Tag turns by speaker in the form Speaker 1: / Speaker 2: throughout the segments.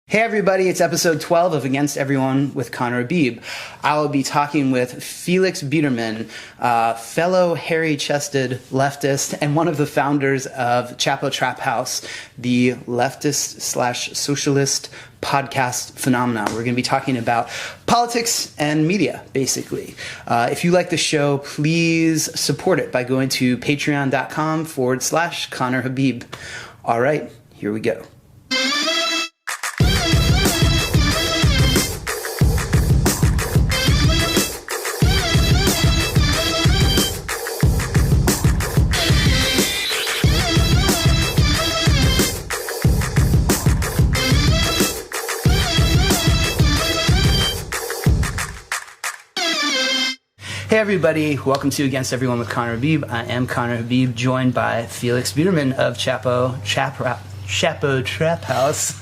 Speaker 1: Hey everybody, it's episode 12 of Against Everyone with Connor Habib. I will be talking with Felix Biederman, fellow hairy-chested leftist and one of the founders of Chapo Trap House, the leftist/socialist podcast phenomenon. We're going to be talking about politics and media, basically. If you like the show, please support it by going to patreon.com/Connor Habib. All right, here we go. Hey everybody, welcome to Against Everyone with Connor Habib. I am Connor Habib, joined by Felix Biederman of Chapo Trap House.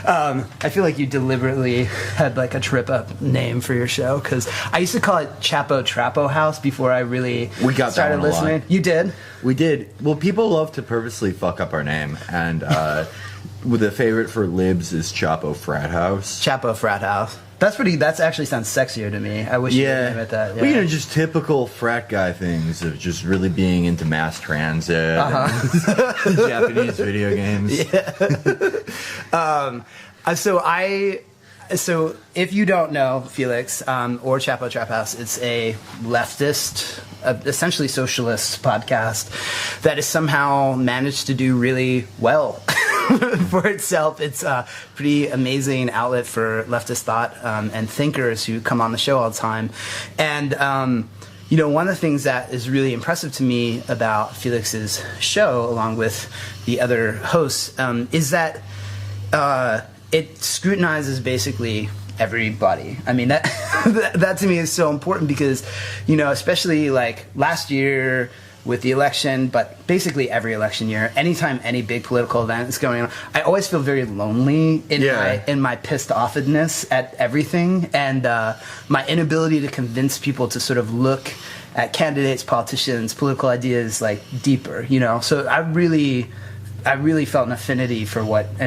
Speaker 1: I feel like you deliberately had like a trip up name for your show, because I used to call it Chapo Trapo House before I really started listening. You did?
Speaker 2: We did. Well, people love to purposely fuck up our name, and the favorite for libs is Chapo Frat House.
Speaker 1: Chapo Frat House. That actually sounds sexier to me. I wish you would name it that. Yeah.
Speaker 2: Well, just typical frat guy things of just really being into mass transit, and Japanese video games.
Speaker 1: Yeah. So if you don't know Felix or Chapo Trap House, it's a leftist, essentially socialist podcast that has somehow managed to do really well for itself. It's a pretty amazing outlet for leftist thought and thinkers who come on the show all the time. And one of the things that is really impressive to me about Felix's show, along with the other hosts, is that it scrutinizes basically everybody. I mean, that to me is so important because, especially like last year with the election, but basically every election year, anytime any big political event is going on, I always feel very lonely in my pissed offedness at everything, and my inability to convince people to sort of look at candidates, politicians, political ideas like deeper, So I really felt an affinity for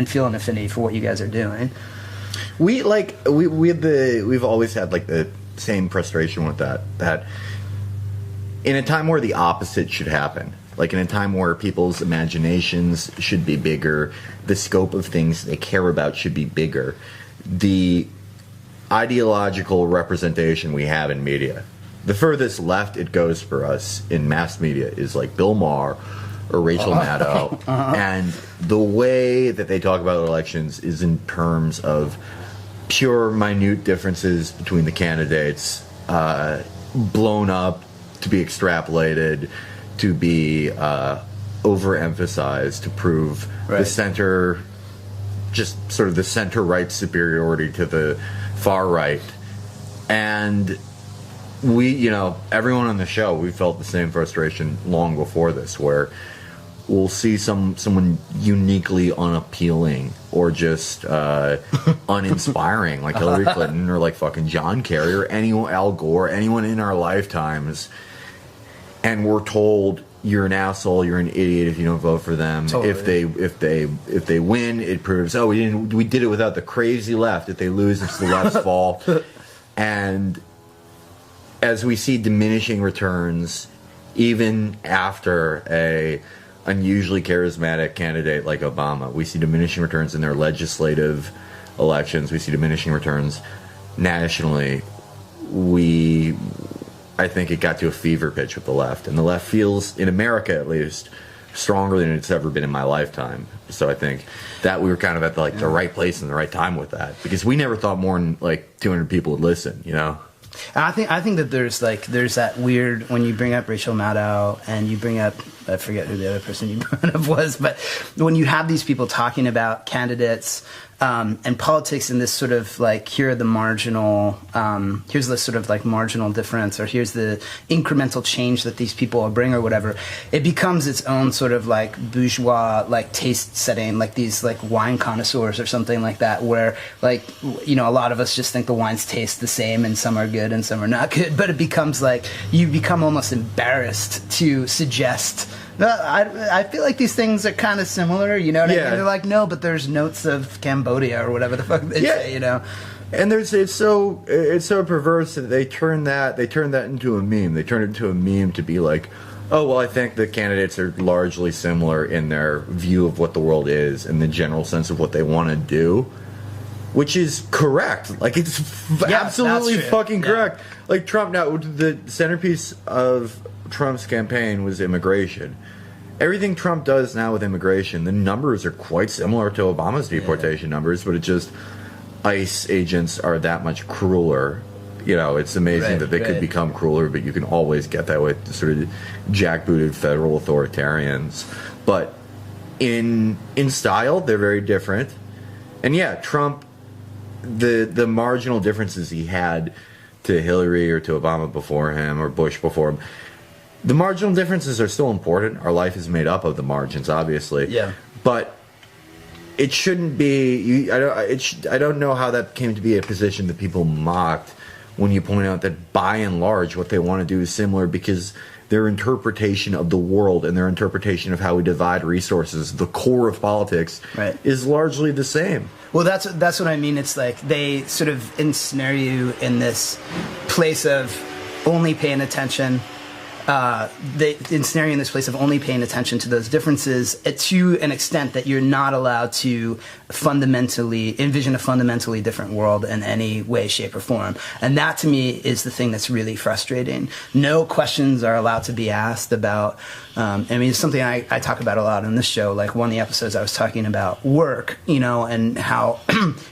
Speaker 1: feel an affinity for what you guys are doing.
Speaker 2: We've always had like the same frustration with that in a time where the opposite should happen, like in a time where people's imaginations should be bigger, the scope of things they care about should be bigger, the ideological representation we have in media, the furthest left it goes for us in mass media is like Bill Maher or Rachel Maddow, and the way that they talk about elections is in terms of pure, minute differences between the candidates, blown up to be extrapolated, to be overemphasized to prove the center, just sort of the center-right superiority to the far right. And we, everyone on the show, we felt the same frustration long before this, where we'll see someone uniquely unappealing or just uninspiring, like Hillary Clinton or like fucking John Kerry or anyone, Al Gore, anyone in our lifetimes, and we're told you're an asshole, you're an idiot if you don't vote for them. Totally. If they win, it proves we did it without the crazy left. If they lose, it's the left's fault. And as we see diminishing returns, even after a unusually charismatic candidate like Obama, we see diminishing returns in their legislative elections. We see diminishing returns nationally. I think it got to a fever pitch with the left, and the left feels, in America at least, stronger than it's ever been in my lifetime. So I think that we were kind of at the right place and the right time with that, because we never thought more than like 200 people would listen, And
Speaker 1: I think that there's that weird, when you bring up Rachel Maddow and you bring up, I forget who the other person you brought up was, but when you have these people talking about candidates and politics in this sort of like, here's this sort of like marginal difference, or here's the incremental change that these people will bring or whatever, it becomes its own sort of like bourgeois like taste setting, like these like wine connoisseurs or something like that, where like, a lot of us just think the wines taste the same and some are good and some are not good, but it becomes like you become almost embarrassed to suggest No, I feel like these things are kind of similar, you know what I mean? They're like, no, but there's notes of Cambodia or whatever the fuck they say, you know?
Speaker 2: And it's so perverse that they turn that into a meme. They turn it into a meme to be like, oh, well, I think the candidates are largely similar in their view of what the world is and the general sense of what they want to do. Which is correct. Like, it's absolutely fucking correct. Like, Trump, now, the centerpiece of Trump's campaign was immigration. Everything Trump does now with immigration, the numbers are quite similar to Obama's deportation numbers, but it just, ICE agents are that much crueler. You know, it's amazing that they could become crueler, but you can always get that with sort of jackbooted federal authoritarians. But in style, they're very different. And yeah, Trump, the marginal differences he had to Hillary or to Obama before him or Bush before him, the marginal differences are still important. Our life is made up of the margins, obviously.
Speaker 1: Yeah.
Speaker 2: But it shouldn't be. I don't know how that came to be a position that people mocked when you point out that by and large what they want to do is similar, because their interpretation of the world and their interpretation of how we divide resources, the core of politics, is largely the same.
Speaker 1: Well, that's what I mean. It's like they sort of ensnare you in this place of only paying attention. They ensnare you in this place of only paying attention to those differences to an extent that you're not allowed to fundamentally envision a fundamentally different world in any way, shape, or form. And that, to me, is the thing that's really frustrating. No questions are allowed to be asked about. I mean, it's something I talk about a lot on this show. Like, one of the episodes I was talking about work, you know, and how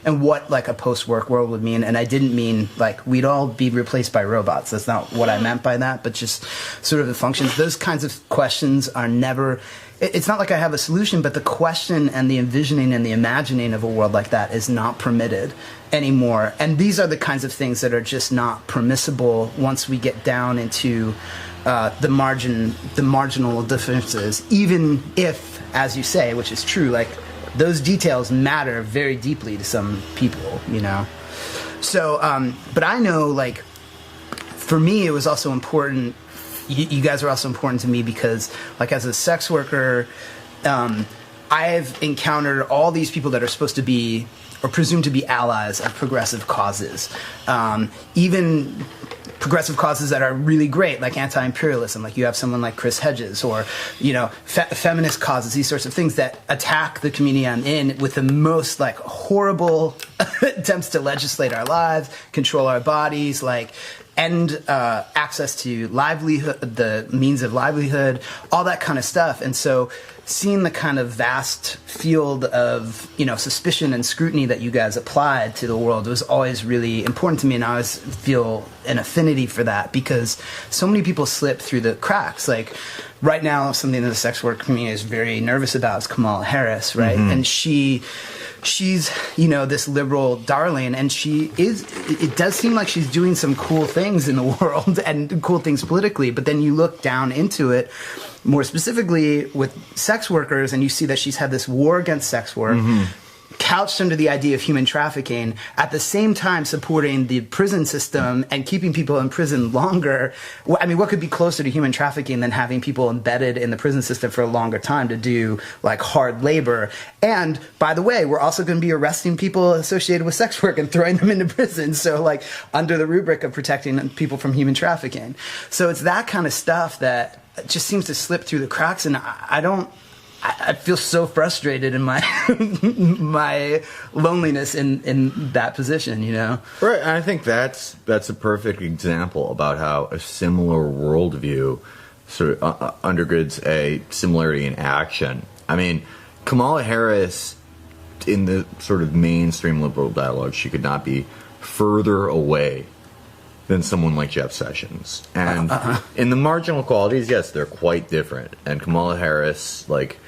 Speaker 1: and what like a post-work world would mean. And I didn't mean like we'd all be replaced by robots. That's not what I meant by that. But just sort of the functions. Those kinds of questions are never. It's not like I have a solution, but the question and the envisioning and the imagining of a world like that is not permitted anymore. And these are the kinds of things that are just not permissible once we get down into the marginal differences, even if, as you say, which is true, like those details matter very deeply to some people, you know. So, but I know, like, for me, it was also important. You guys are also important to me because, like, as a sex worker, I've encountered all these people that are supposed to be or presumed to be allies of progressive causes, even progressive causes that are really great, like anti-imperialism. Like, you have someone like Chris Hedges, or, you know, feminist causes, these sorts of things that attack the community I'm in with the most, like, horrible attempts to legislate our lives, control our bodies, like, end access to livelihood, the means of livelihood, all that kind of stuff. And so seeing the kind of vast field of, you know, suspicion and scrutiny that you guys applied to the world was always really important to me, and I always feel an affinity for that because so many people slip through the cracks. Like, right now, something that the sex work community is very nervous about is Kamala Harris, right? Mm-hmm. And she's, you know, this liberal darling, and it does seem like she's doing some cool things in the world and cool things politically, but then you look down into it more specifically with sex workers and you see that she's had this war against sex work, couched under the idea of human trafficking, at the same time supporting the prison system and keeping people in prison longer. I mean, what could be closer to human trafficking than having people embedded in the prison system for a longer time to do, like, hard labor? And, by the way, we're also going to be arresting people associated with sex work and throwing them into prison, so, like, under the rubric of protecting people from human trafficking. So it's that kind of stuff that just seems to slip through the cracks, and I feel so frustrated in my my loneliness in that position, you know?
Speaker 2: Right, and I think that's a perfect example about how a similar worldview sort of undergirds a similarity in action. I mean, Kamala Harris, in the sort of mainstream liberal dialogue, she could not be further away than someone like Jeff Sessions. And in the marginal qualities, yes, they're quite different. And Kamala Harris, like,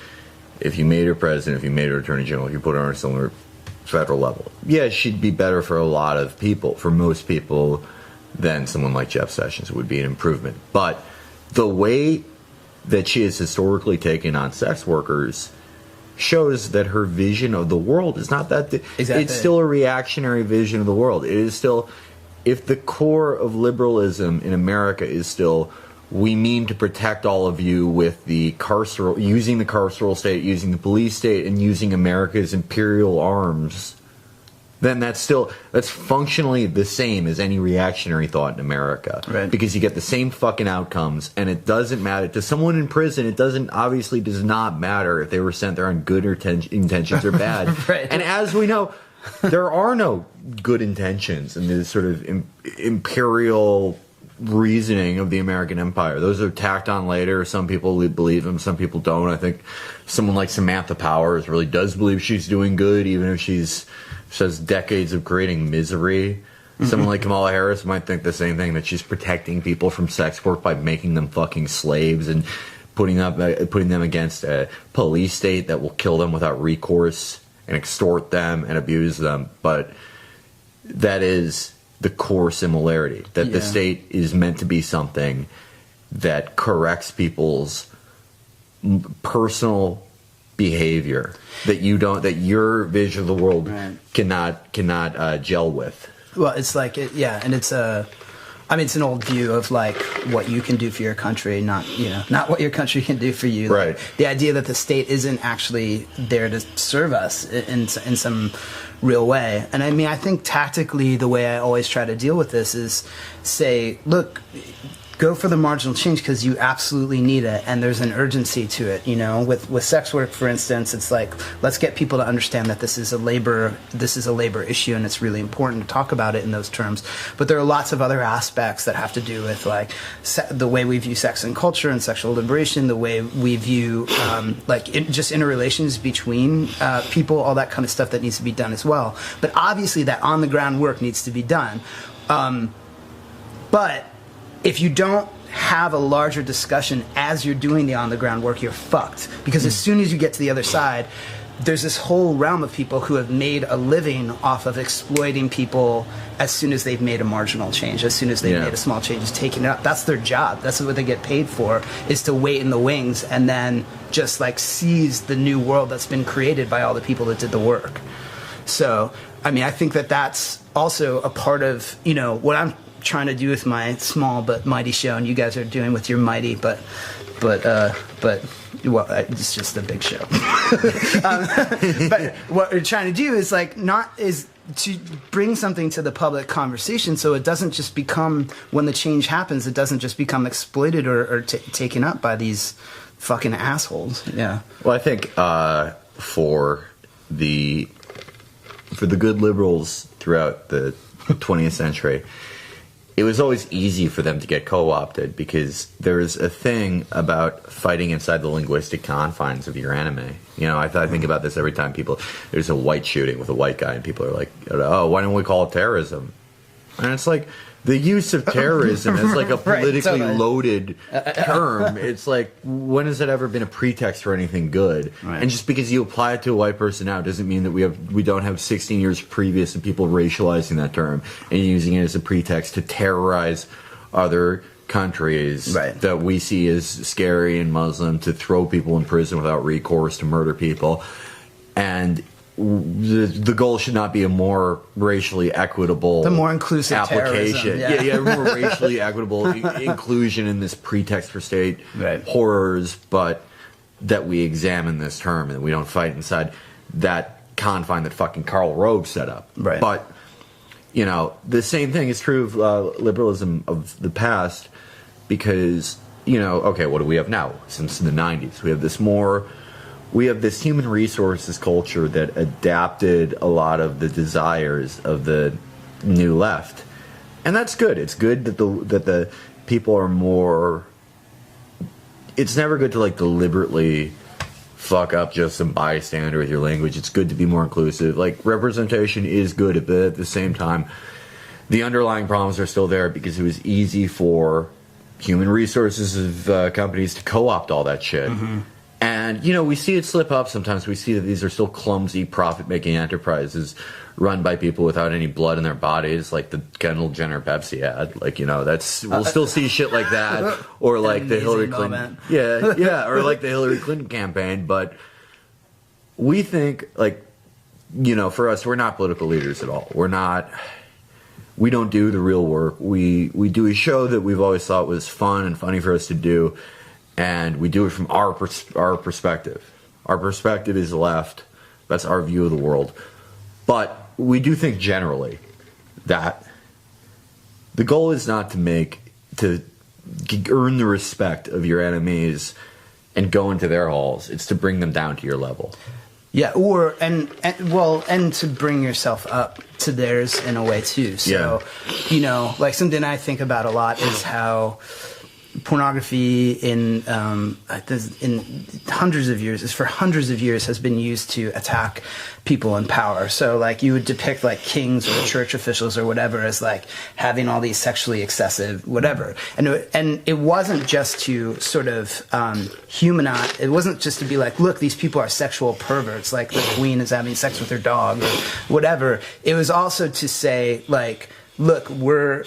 Speaker 2: if you made her president, if you made her attorney general, if you put her on a similar federal level, yeah, she'd be better for a lot of people, for most people, than someone like Jeff Sessions. It would be an improvement. But the way that she has historically taken on sex workers shows that her vision of the world is not that... Exactly. It's still a reactionary vision of the world. It is still... If the core of liberalism in America is still we mean to protect all of you with using the carceral state, using the police state, and using America's imperial arms, then that's functionally the same as any reactionary thought in America.
Speaker 1: Right.
Speaker 2: Because you get the same fucking outcomes, and it doesn't matter. To someone in prison, it does not matter if they were sent there on good intentions or bad.
Speaker 1: Right.
Speaker 2: And as we know, there are no good intentions in this sort of imperial reasoning of the American empire. Those are tacked on later. Some people believe them, some people don't. I think someone like Samantha Powers really does believe she's doing good, even if she has decades of creating misery. Someone like Kamala Harris might think the same thing, that she's protecting people from sex work by making them fucking slaves and putting them against a police state that will kill them without recourse and extort them and abuse them. But that is the core similarity, that the state is meant to be something that corrects people's personal behavior that your vision of the world cannot gel with.
Speaker 1: Well, it's like and it's it's an old view of like what you can do for your country, not what your country can do for you.
Speaker 2: Right.
Speaker 1: Like, the idea that the state isn't actually there to serve us in some real way. And I mean, I think tactically the way I always try to deal with this is say, look, go for the marginal change because you absolutely need it, and there's an urgency to it. With sex work, for instance, it's like, let's get people to understand that this is a labor issue, and it's really important to talk about it in those terms. But there are lots of other aspects that have to do with like the way we view sex and culture and sexual liberation, the way we view just interrelations between people, all that kind of stuff that needs to be done as well. But obviously, that on the ground work needs to be done. But if you don't have a larger discussion as you're doing the on-the-ground work, you're fucked. Because as soon as you get to the other side, there's this whole realm of people who have made a living off of exploiting people as soon as they've made a marginal change, as soon as they've made a small change, just taking it up. That's their job. That's what they get paid for, is to wait in the wings and then just like seize the new world that's been created by all the people that did the work. So, I mean, I think that that's also a part of, what I'm trying to do with my small but mighty show, and you guys are doing with your mighty but it's just a big show. But what we're trying to do is to bring something to the public conversation, so it doesn't just become, when the change happens, it doesn't just become exploited or taken up by these fucking assholes. Yeah.
Speaker 2: Well, I think for the good liberals throughout the 20th century, it was always easy for them to get co-opted because there's a thing about fighting inside the linguistic confines of your enemy. I think about this every time there's a white shooting with a white guy and people are like, oh, why don't we call it terrorism? And it's like, the use of terrorism is like a politically loaded term. It's like, when has it ever been a pretext for anything good? Right. And just because you apply it to a white person now doesn't mean that we don't have 16 years previous of people racializing that term and using it as a pretext to terrorize other countries that we see as scary and Muslim, to throw people in prison without recourse, to murder people. And the goal should not be a more racially equitable,
Speaker 1: the more inclusive
Speaker 2: application. More racially equitable inclusion in this pretext for state horrors, but that we examine this term and we don't fight inside that confine that fucking Karl Rove set up. Right. But the same thing is true of liberalism of the past, because okay, what do we have now? Since the 90s, we have this human resources culture that adapted a lot of the desires of the new left, and that's good. It's good that the people are more. It's never good to deliberately fuck up just some bystander with your language. It's good to be more inclusive. Representation is good, but at the same time, the underlying problems are still there because it was easy for human resources of companies to co-opt all that shit. Mm-hmm. And, we see it slip up sometimes. We see that these are still clumsy, profit-making enterprises run by people without any blood in their bodies, like the Kendall Jenner Pepsi ad. We'll still see shit like that. Or the Hillary Clinton. Or the Hillary Clinton campaign. But we think, for us, we're not political leaders at all. we don't do the real work. We do a show that we've always thought was fun and funny for us to do, and we do it from our perspective. Our perspective is left. That's our view of the world. But we do think generally that the goal is not to earn the respect of your enemies and go into their halls. It's to bring them down to your level.
Speaker 1: Yeah, and to bring yourself up to theirs in a way too. So, like something I think about a lot is how pornography in hundreds of years has been used to attack people in power. So like you would depict like kings or church officials or whatever as like having all these sexually excessive whatever, and it wasn't just to sort of humanize. It wasn't just to be like, look, these people are sexual perverts, like the queen is having sex with her dog or whatever. It was also to say like, look, we're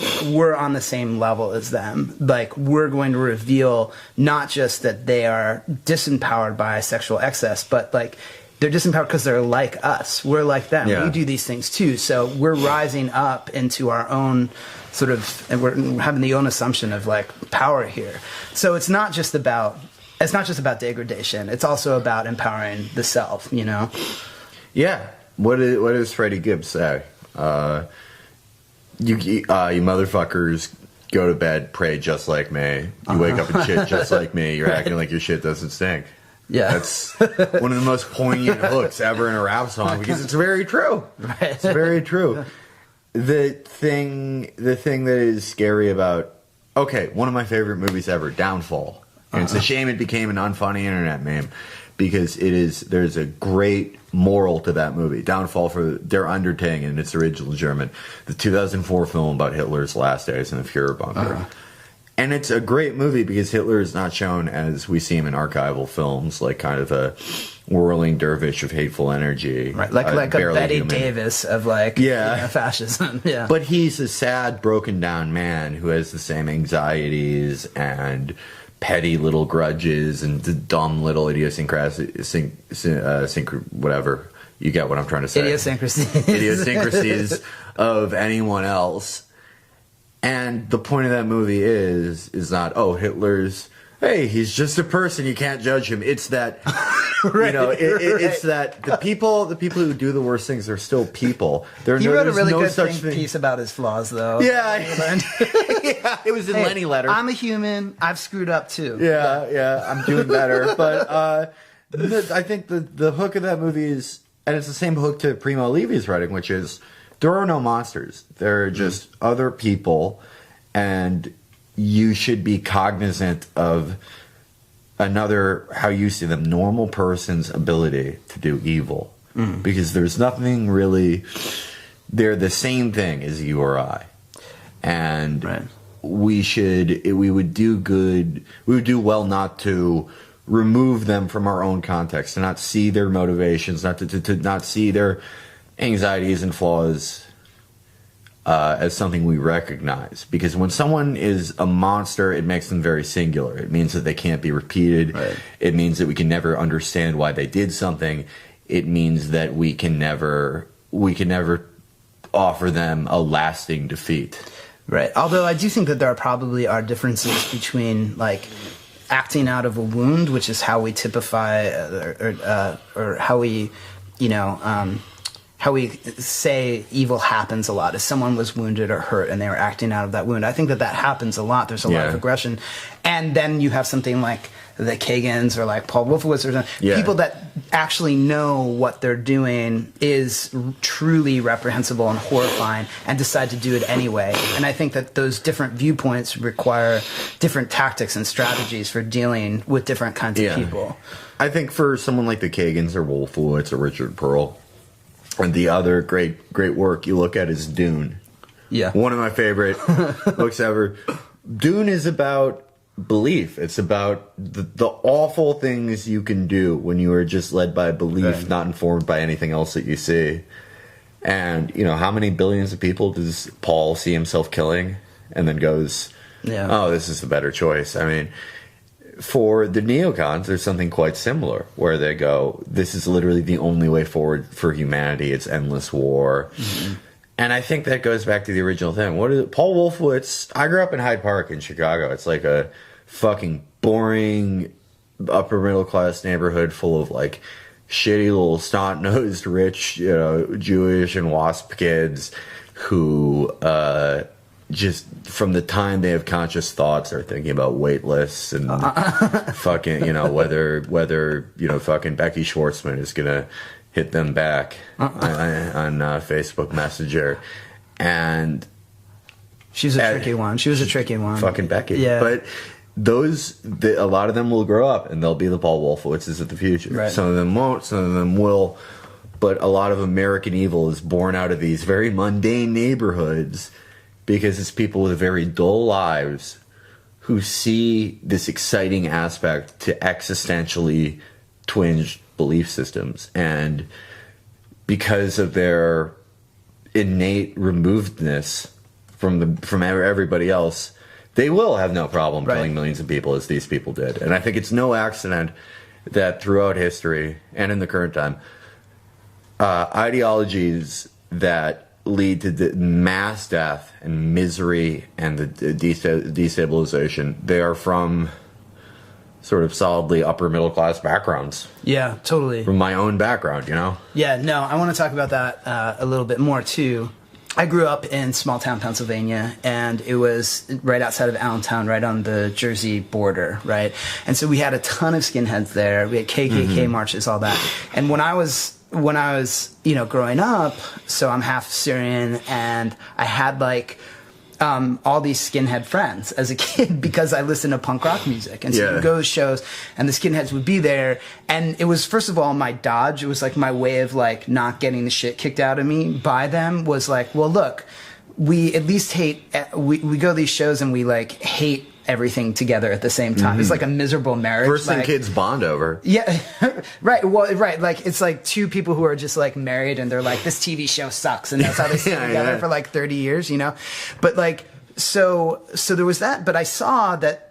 Speaker 1: on the same level as them. Like, we're going to reveal not just that they are disempowered by sexual excess, but like they're disempowered because they're like us. We're like them. Yeah. We do these things too. So we're rising up into our own sort of, and we're having the own assumption of like power here. So it's not just about degradation. It's also about empowering the self.
Speaker 2: Yeah. What does Freddie Gibbs say? You motherfuckers go to bed, pray just like me. You wake up and shit just like me. You're acting like your shit doesn't stink.
Speaker 1: Yeah.
Speaker 2: That's one of the most poignant hooks ever in a rap song because it's very true.
Speaker 1: Right.
Speaker 2: It's very true. The thing that is scary about, one of my favorite movies ever, Downfall. And it's a shame it became an unfunny internet meme because there's a great moral to that movie. Downfall for Der Undertang in its original German, the 2004 film about Hitler's last days in the Führer bunker. And it's a great movie because Hitler is not shown as we see him in archival films, like kind of a whirling dervish of hateful energy.
Speaker 1: Right, like a Betty human. Davis of fascism. Yeah.
Speaker 2: But he's a sad, broken down man who has the same anxieties and petty little grudges and the dumb little idiosyncrasies, whatever. You get what I'm trying to say. Idiosyncrasies of anyone else. And the point of that movie is not, Hitler's, he's just a person, you can't judge him. It's that, it's that the people who do the worst things are still people.
Speaker 1: He wrote a really good piece about his flaws, though.
Speaker 2: Yeah. Yeah, it was in Lenny Letter.
Speaker 1: I'm a human. I've screwed up, too.
Speaker 2: Yeah, I'm doing better. But I think the hook of that movie is, and it's the same hook to Primo Levi's writing, which is, there are no monsters. There are just other people, and you should be cognizant of how you see them, normal person's ability to do evil. Because there's nothing really, they're the same thing as you or I. And we would do well not to remove them from our own context, to not see their motivations, not to not see their anxieties and flaws as something we recognize. Because when someone is a monster, it makes them very singular. It means that they can't be repeated. Right. It means that we can never understand why they did something. It means that we can never offer them a lasting defeat.
Speaker 1: Right. Although I do think that there probably are differences between like acting out of a wound, which is how we typify or how we, how we say evil happens a lot. If someone was wounded or hurt and they were acting out of that wound, I think that happens a lot. There's a lot of aggression. And then you have something like the Kagans or like Paul Wolfowitz or something. People that actually know what they're doing is truly reprehensible and horrifying and decide to do it anyway. And I think that those different viewpoints require different tactics and strategies for dealing with different kinds of people.
Speaker 2: I think for someone like the Kagans or Wolfowitz or Richard Pearl, and the other great work you look at is Dune. Yeah. One of my favorite books ever. Dune is about belief. It's about the awful things you can do when you are just led by belief, not informed by anything else that you see. And, how many billions of people does Paul see himself killing and then goes, this is the better choice? I mean, for the neocons, there's something quite similar where they go, this is literally the only way forward for humanity. It's endless war. Mm-hmm. And I think that goes back to the original thing. What is it? Paul Wolfowitz? I grew up in Hyde Park in Chicago. It's like a fucking boring upper middle class neighborhood full of like shitty little snot-nosed rich, Jewish and WASP kids who just from the time they have conscious thoughts are thinking about wait lists and fucking, whether fucking Becky Schwartzman is gonna hit them back on Facebook Messenger. And
Speaker 1: she's a tricky one. She was a tricky one.
Speaker 2: Fucking Becky.
Speaker 1: Yeah.
Speaker 2: But a lot of them will grow up and they'll be the Paul Wolfowitzes of the future.
Speaker 1: Right.
Speaker 2: Some of them won't, some of them will. But a lot of American evil is born out of these very mundane neighborhoods because it's people with very dull lives who see this exciting aspect to existentially twinged belief systems. And because of their innate removedness from everybody else, they will have no problem killing millions of people as these people did. And I think it's no accident that throughout history and in the current time, ideologies that lead to the mass death and misery and the destabilization, they are from sort of solidly upper middle class backgrounds.
Speaker 1: Yeah, totally.
Speaker 2: From my own background,
Speaker 1: Yeah, no, I want to talk about that a little bit more too. I grew up in small town Pennsylvania, and it was right outside of Allentown, right on the Jersey border, right? And so we had a ton of skinheads there. We had KKK marches, all that. And when I was growing up, so I'm half Syrian, and I had all these skinhead friends as a kid because I listened to punk rock music. And so you'd go to shows and the skinheads would be there. And it was, first of all, my dodge. It was like my way of not getting the shit kicked out of me by them was like, well, look, we at least we go to these shows and we hate everything together at the same time. Mm-hmm. It's like a miserable marriage.
Speaker 2: First thing kids bond over.
Speaker 1: Yeah, right. Well, right. It's like two people who are just married and they're like, this TV show sucks. And that's how they stay together for 30 years, But so there was that. But I saw that,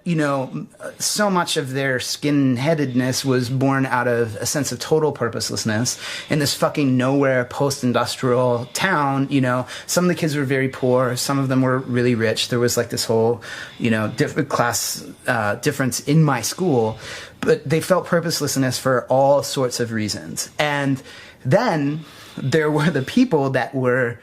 Speaker 1: so much of their skin-headedness was born out of a sense of total purposelessness in this fucking nowhere post-industrial town. Some of the kids were very poor. Some of them were really rich. There was this whole, different class difference in my school. But they felt purposelessness for all sorts of reasons. And then there were the people that were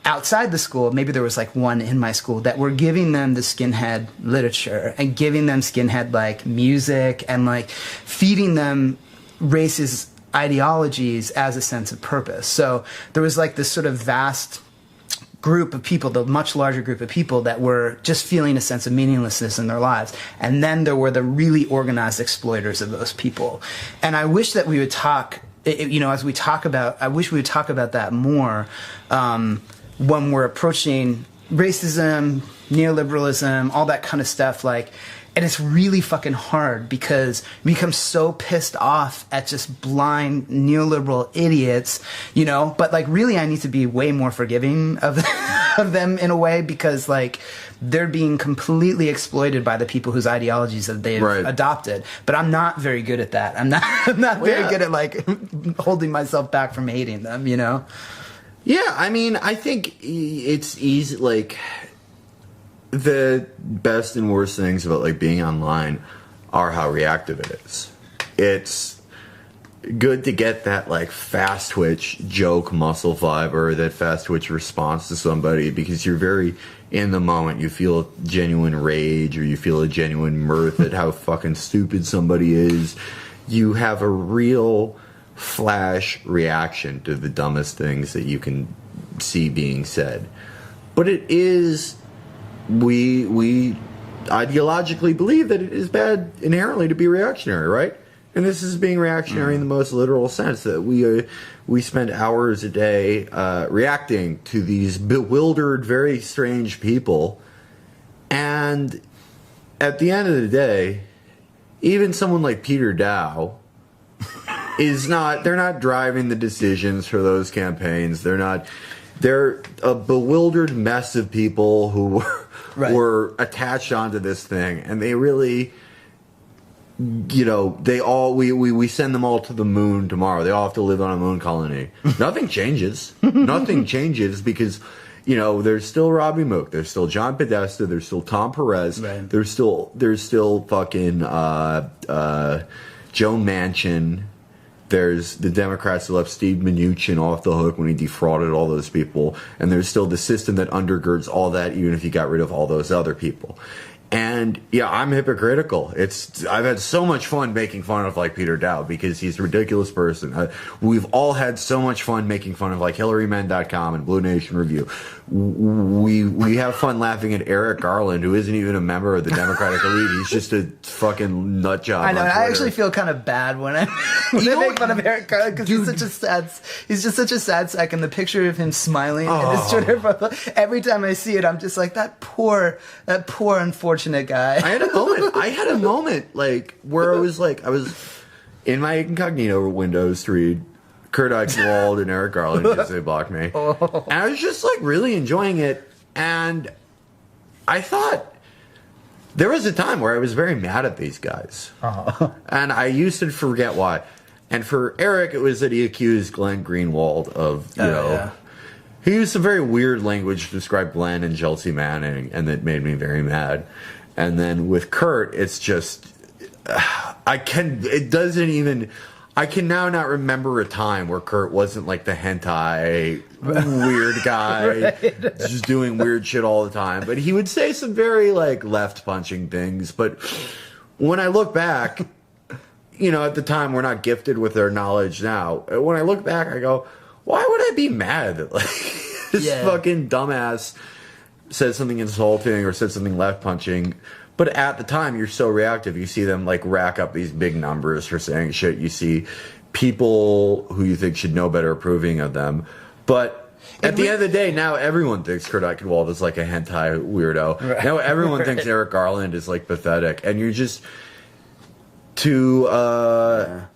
Speaker 1: outside the school, maybe there was one in my school, that were giving them the skinhead literature and giving them skinhead music and feeding them racist ideologies as a sense of purpose. So there was this sort of vast group of people, the much larger group of people that were just feeling a sense of meaninglessness in their lives. And then there were the really organized exploiters of those people. And I wish that we would talk, as we talk about, I wish we would talk about that more, when we're approaching racism, neoliberalism, all that kind of stuff, and it's really fucking hard because we become so pissed off at just blind neoliberal idiots, but really I need to be way more forgiving of them in a way because they're being completely exploited by the people whose ideologies that they've adopted. But I'm not very good at that. I'm not very good at holding myself back from hating them,
Speaker 2: Yeah, I mean, I think it's easy, the best and worst things about, being online are how reactive it is. It's good to get that, fast twitch joke muscle fiber, that fast twitch response to somebody, because you're very in the moment. You feel genuine rage, or you feel a genuine mirth at how fucking stupid somebody is. You have a real flash reaction to the dumbest things that you can see being said. But it is, we ideologically believe that it is bad inherently to be reactionary, right? And this is being reactionary in the most literal sense, that we spend hours a day reacting to these bewildered, very strange people. And at the end of the day, even someone like Peter Dow they're not driving the decisions for those campaigns. They're a bewildered mess of people who were attached onto this thing, and they really we send them all to the moon tomorrow. They all have to live on a moon colony. Nothing changes. Nothing changes because, there's still Robbie Mook. There's still John Podesta. There's still Tom Perez.
Speaker 1: Right.
Speaker 2: There's still fucking Joe Manchin. There's the Democrats that left Steve Mnuchin off the hook when he defrauded all those people. And there's still the system that undergirds all that, even if you got rid of all those other people. And yeah, I'm hypocritical. I've had so much fun making fun of like Peter Dowd because he's a ridiculous person. We've all had so much fun making fun of like HillaryMen.com and Blue Nation Review. We have fun laughing at Eric Garland, who isn't even a member of the Democratic elite. He's just a fucking nut job.
Speaker 1: I know. I actually feel kind of bad when I make fun of Eric Garland because he's just such a sad sack. And the picture of him smiling in his Twitter profile, every time I see it, I'm just like that poor unfortunate guy. I
Speaker 2: had a moment like where I was in my incognito windows to read Kurt Eichenwald and Eric Garland because they blocked me. And I was just like really enjoying it. And I thought there was a time where I was very mad at these guys. And I used to forget why. And for Eric, it was that he accused Glenn Greenwald of, he used some very weird language to describe Glenn and Chelsea Manning, and that made me very mad. And then with Kurt, it's just, I can now not remember a time where Kurt wasn't like the hentai weird guy, right, just doing weird shit all the time. But he would say some very like left punching things. But when I look back, at the time we're not gifted with their knowledge now. When I look back, I go, why would I be mad that like this fucking dumbass said something insulting or said something left punching? But at the time, you're so reactive. You see them like rack up these big numbers for saying shit. You see people who you think should know better approving of them. But at the end of the day, now everyone thinks Kurt Eichenwald is like a hentai weirdo. Right. Now everyone thinks Eric Garland is like pathetic. And you're just... To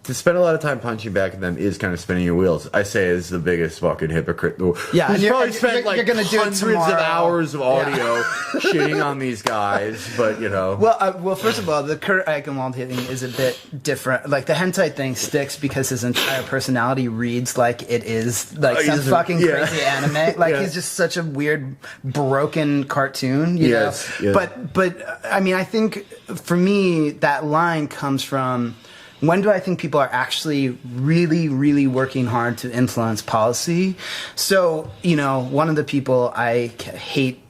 Speaker 2: spend a lot of time punching back at them is kind of spinning your wheels. I say is the biggest fucking hypocrite.
Speaker 1: Yeah,
Speaker 2: he's probably spent like hundreds of hours of audio shitting on these guys, but
Speaker 1: Well, first of all, the Kurt Eichenwald thing is a bit different. Like the hentai thing sticks because his entire personality reads like it is like some fucking crazy anime. Like he's just such a weird, broken cartoon. You know? But I mean, I think for me that line comes from when do I think people are actually really, really working hard to influence policy? So, one of the people I hate,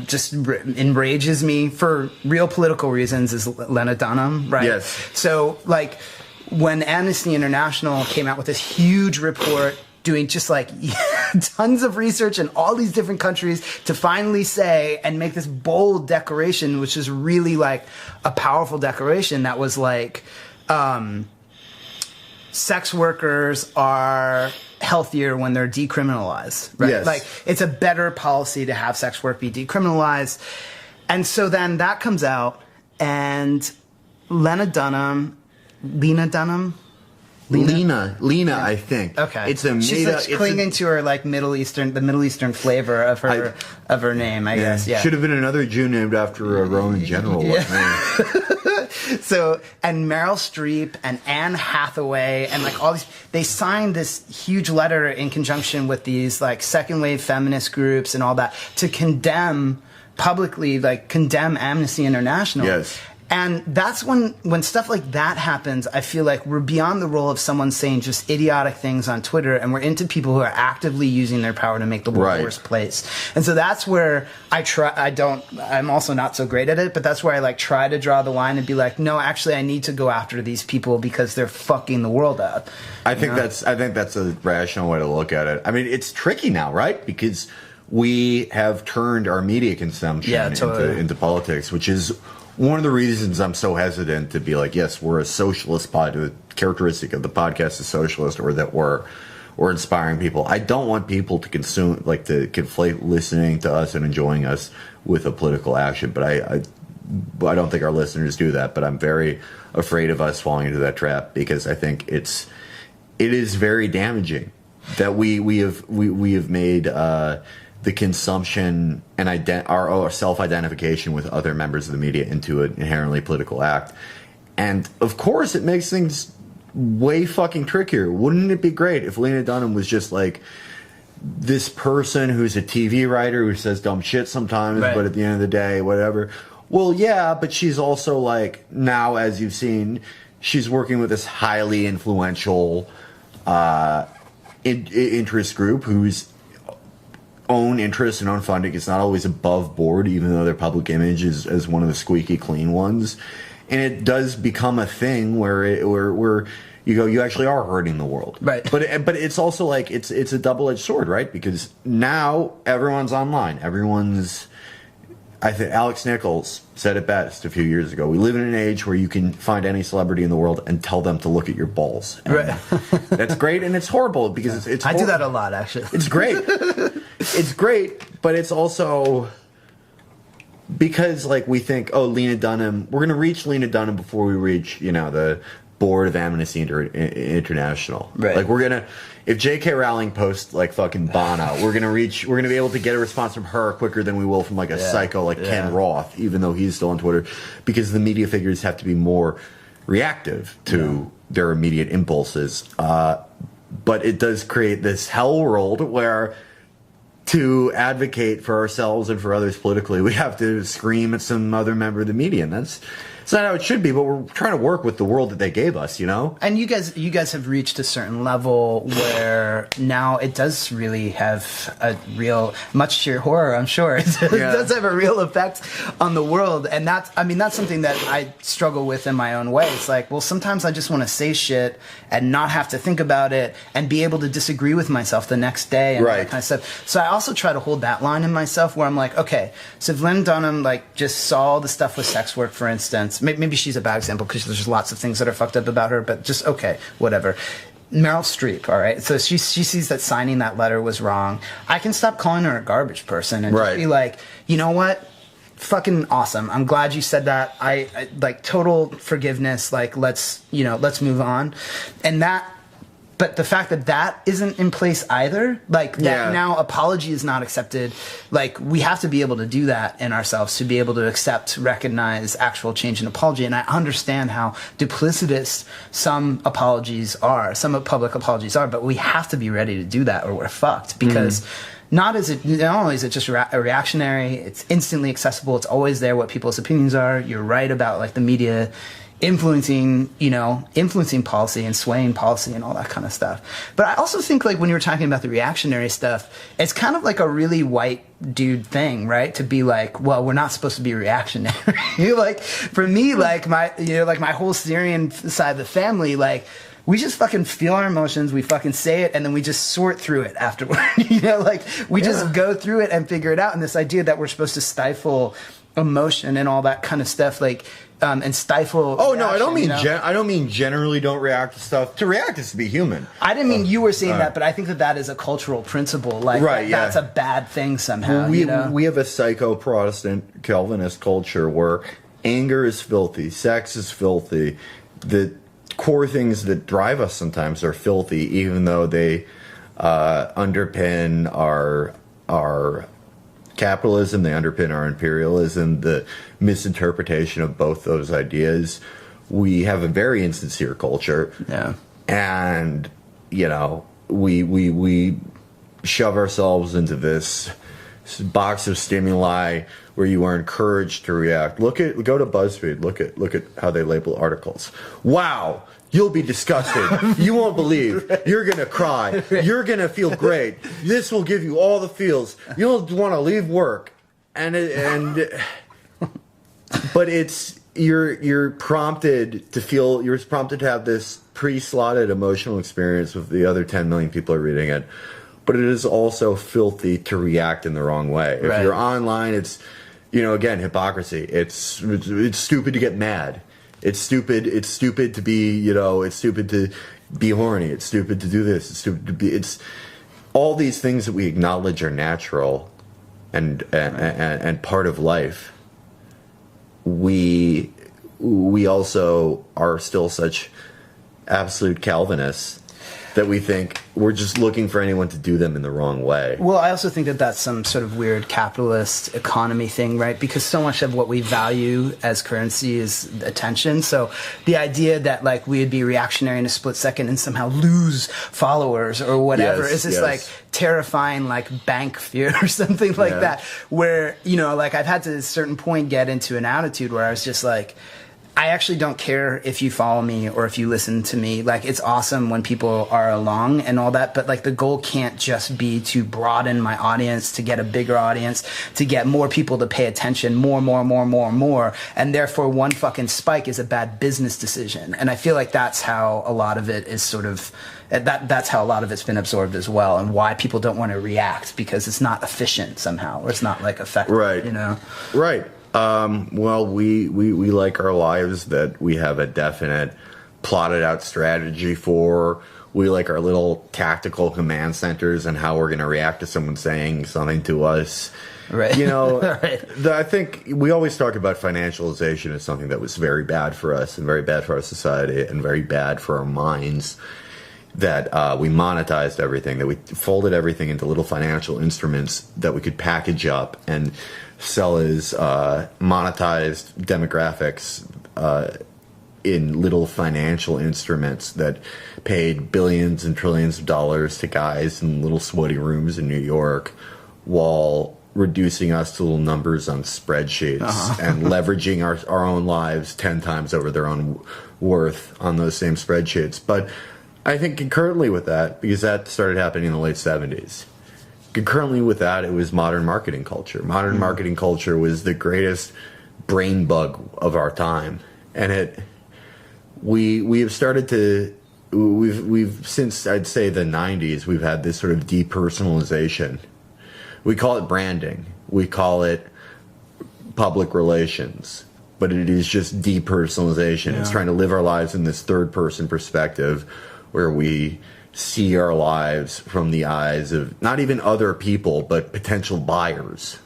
Speaker 1: just enrages me for real political reasons is Lena Dunham, right?
Speaker 2: Yes.
Speaker 1: So, when Amnesty International came out with this huge report doing just tons of research in all these different countries to finally say and make this bold declaration, which is really a powerful declaration that was sex workers are healthier when they're decriminalized, right?
Speaker 2: Yes.
Speaker 1: It's a better policy to have sex work be decriminalized. And so then that comes out and Lena,
Speaker 2: I think.
Speaker 1: Okay.
Speaker 2: It's a
Speaker 1: She's clinging to her the Middle Eastern flavor of her name, I guess. Yeah.
Speaker 2: Should have been another Jew named after a Roman general.
Speaker 1: So, and Meryl Streep and Anne Hathaway and all these, they signed this huge letter in conjunction with these second wave feminist groups and all that to publicly condemn Amnesty International.
Speaker 2: Yes.
Speaker 1: And that's when stuff like that happens, I feel like we're beyond the role of someone saying just idiotic things on Twitter, and we're into people who are actively using their power to make the world a worse place. And so that's where I'm also not so great at it, but that's where I try to draw the line and be no, actually I need to go after these people because they're fucking the world up.
Speaker 2: I think that's a rational way to look at it. I mean, it's tricky now, right? Because we have turned our media consumption into politics, which is one of the reasons I'm so hesitant to be yes, we're a socialist pod. The characteristic of the podcast is socialist, or that we're inspiring people. I don't want people to consume, to conflate listening to us and enjoying us with a political action. But I don't think our listeners do that. But I'm very afraid of us falling into that trap because I think it is very damaging that we have made the consumption and our self-identification with other members of the media into an inherently political act. And of course, it makes things way fucking trickier. Wouldn't it be great if Lena Dunham was just like this person who's a TV writer who says dumb shit sometimes,
Speaker 1: right.
Speaker 2: but at the end of the day, whatever. Well, yeah, but she's also like, now, as you've seen, she's working with this highly influential interest group whose own interest and own funding is not always above board, even though their public image is one of the squeaky clean ones. And it does become a thing where you go, you actually are hurting the world,
Speaker 1: right?
Speaker 2: But it's also like it's a double-edged sword, right? Because now everyone's online. I think Alex Nichols said it best a few years ago. We live in an age where you can find any celebrity in the world and tell them to look at your balls. And
Speaker 1: right.
Speaker 2: That's great, and it's horrible because it's
Speaker 1: I do that a lot, actually.
Speaker 2: It's great. It's great, but it's also because like we think, oh, Lena Dunham, we're going to reach Lena Dunham before we reach, the board of Amnesty International.
Speaker 1: Right.
Speaker 2: Like we're going to, if J.K. Rowling posts like fucking Bono, we're going to be able to get a response from her quicker than we will from like a psycho like Ken Roth, even though he's still on Twitter, because the media figures have to be more reactive to their immediate impulses. But it does create this hell world where to advocate for ourselves and for others politically, we have to scream at some other member of the media, and it's not how it should be, but we're trying to work with the world that they gave us, And
Speaker 1: you guys have reached a certain level where now it does really have a real, much to your horror, I'm sure, it does have a real effect on the world. And that's something that I struggle with in my own way. It's like, well, sometimes I just want to say shit and not have to think about it and be able to disagree with myself the next day and that kind of stuff. So I also try to hold that line in myself where I'm like, okay, so if Lynn Dunham just saw the stuff with sex work, for instance, maybe she's a bad example because there's lots of things that are fucked up about her, but just, okay, whatever. Meryl Streep, all right? So she sees that signing that letter was wrong. I can stop calling her a garbage person and just be like, you know what? Fucking awesome. I'm glad you said that. I like total forgiveness. Like, let's move on. And but the fact that isn't in place either, now apology is not accepted. Like, we have to be able to do that in ourselves to be able to accept, recognize actual change and apology. And I understand how duplicitous some public apologies are, but we have to be ready to do that or we're fucked because not only is it just a reactionary, it's instantly accessible, it's always there what people's opinions are. You're right about the media influencing policy and swaying policy and all that kind of stuff. But I also think when you were talking about the reactionary stuff, it's kind of like a really white dude thing, right? To be like, well, we're not supposed to be reactionary. For me, my whole Syrian side of the family, we just fucking feel our emotions, we fucking say it, and then we just sort through it afterward. We just go through it and figure it out. And this idea that we're supposed to stifle emotion and all that kind of stuff, and stifle. Oh
Speaker 2: no, I don't mean I don't mean generally don't react to stuff. To react is to be human.
Speaker 1: I didn't mean you were saying that, but I think that is a cultural principle. That's a bad thing somehow.
Speaker 2: We have a psycho Protestant Calvinist culture where anger is filthy, sex is filthy. The core things that drive us sometimes are filthy, even though they underpin our capitalism, they underpin our imperialism, the misinterpretation of both those ideas. We have a very insincere culture.
Speaker 1: Yeah.
Speaker 2: And, we shove ourselves into this box of stimuli where you are encouraged to react. Go to BuzzFeed, look at how they label articles. Wow! You'll be disgusted. You won't believe. You're going to cry. You're going to feel great. This will give you all the feels. You'll want to leave work. But you're prompted to have this pre-slotted emotional experience with the other 10 million people are reading it. But it is also filthy to react in the wrong way. If you're online, it's, again, hypocrisy. It's stupid to get mad. It's stupid to be, it's stupid to be horny. It's stupid to do this. It's stupid to be, it's all these things that we acknowledge are natural and part of life. We also are still such absolute Calvinists that we think we're just looking for anyone to do them in the wrong way.
Speaker 1: Well, I also think that that's some sort of weird capitalist economy thing, right? Because so much of what we value as currency is attention. So the idea that like we'd be reactionary in a split second and somehow lose followers or whatever is this like terrifying like bank fear or something like that, where, you know, like I've had to a certain point get into an attitude where I was just like, I actually don't care if you follow me or if you listen to me. Like, it's awesome when people are along and all that, but like the goal can't just be to broaden my audience, to get a bigger audience, to get more people to pay attention, more. And therefore one fucking spike is a bad business decision. And I feel like that's how a lot of it is sort of, that's how a lot of it's been absorbed as well, and why people don't want to react, because it's not efficient somehow, or it's not like effective,
Speaker 2: right?
Speaker 1: You know?
Speaker 2: Right. Well, we like our lives that we have a definite plotted out strategy for. We like our little tactical command centers and how we're going to react to someone saying something to us.
Speaker 1: Right.
Speaker 2: You know,
Speaker 1: right.
Speaker 2: I think we always talk about financialization as something that was very bad for us and very bad for our society and very bad for our minds. That we monetized everything, that we folded everything into little financial instruments that we could package up and sell as monetized demographics in little financial instruments that paid billions and trillions of dollars to guys in little sweaty rooms in New York, while reducing us to little numbers on spreadsheets and leveraging our own lives 10 times over their own worth on those same spreadsheets. But I think concurrently with that, because that started happening in the late 70s, concurrently with that, it was modern marketing culture. Modern marketing culture was the greatest brain bug of our time. And we have started to, we've since, I'd say, the 90s, we've had this sort of depersonalization. We call it branding. We call it public relations. But it is just depersonalization. It's trying to live our lives in this third-person perspective, where we see our lives from the eyes of not even other people, but potential buyers.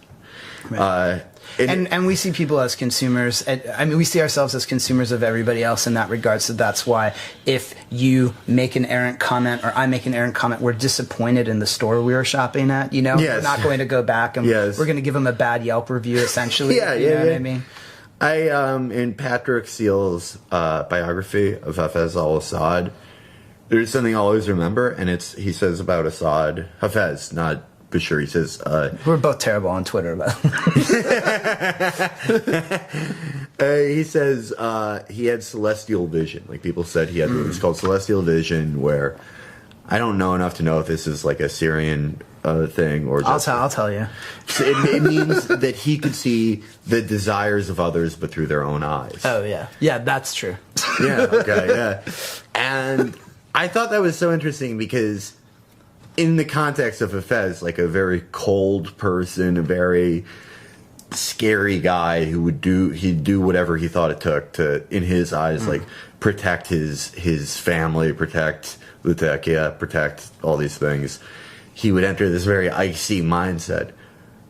Speaker 1: Right. And we see people as consumers. I mean, we see ourselves as consumers of everybody else in that regard. So that's why if you make an errant comment or I make an errant comment, we're disappointed in the store we were shopping at. You know, we're not going to go back and we're going to give them a bad Yelp review, essentially. You know what I mean?
Speaker 2: In Patrick Seal's biography of Hafez al-Assad, there's something I'll always remember, and he says about Assad, Hafez, not Bashir, he says...
Speaker 1: we're both terrible on Twitter, but...
Speaker 2: he says he had celestial vision. Like, people said he had what was called celestial vision, where I don't know enough to know if this is like a Syrian thing or just...
Speaker 1: I'll tell you.
Speaker 2: So it means that he could see the desires of others, but through their own eyes.
Speaker 1: Oh, yeah. Yeah, that's true.
Speaker 2: And I thought that was so interesting because in the context of Hafez, like a very cold person, a very scary guy who he'd do whatever he thought it took to, in his eyes, like protect his family, protect Lutakia, protect all these things. He would enter this very icy mindset.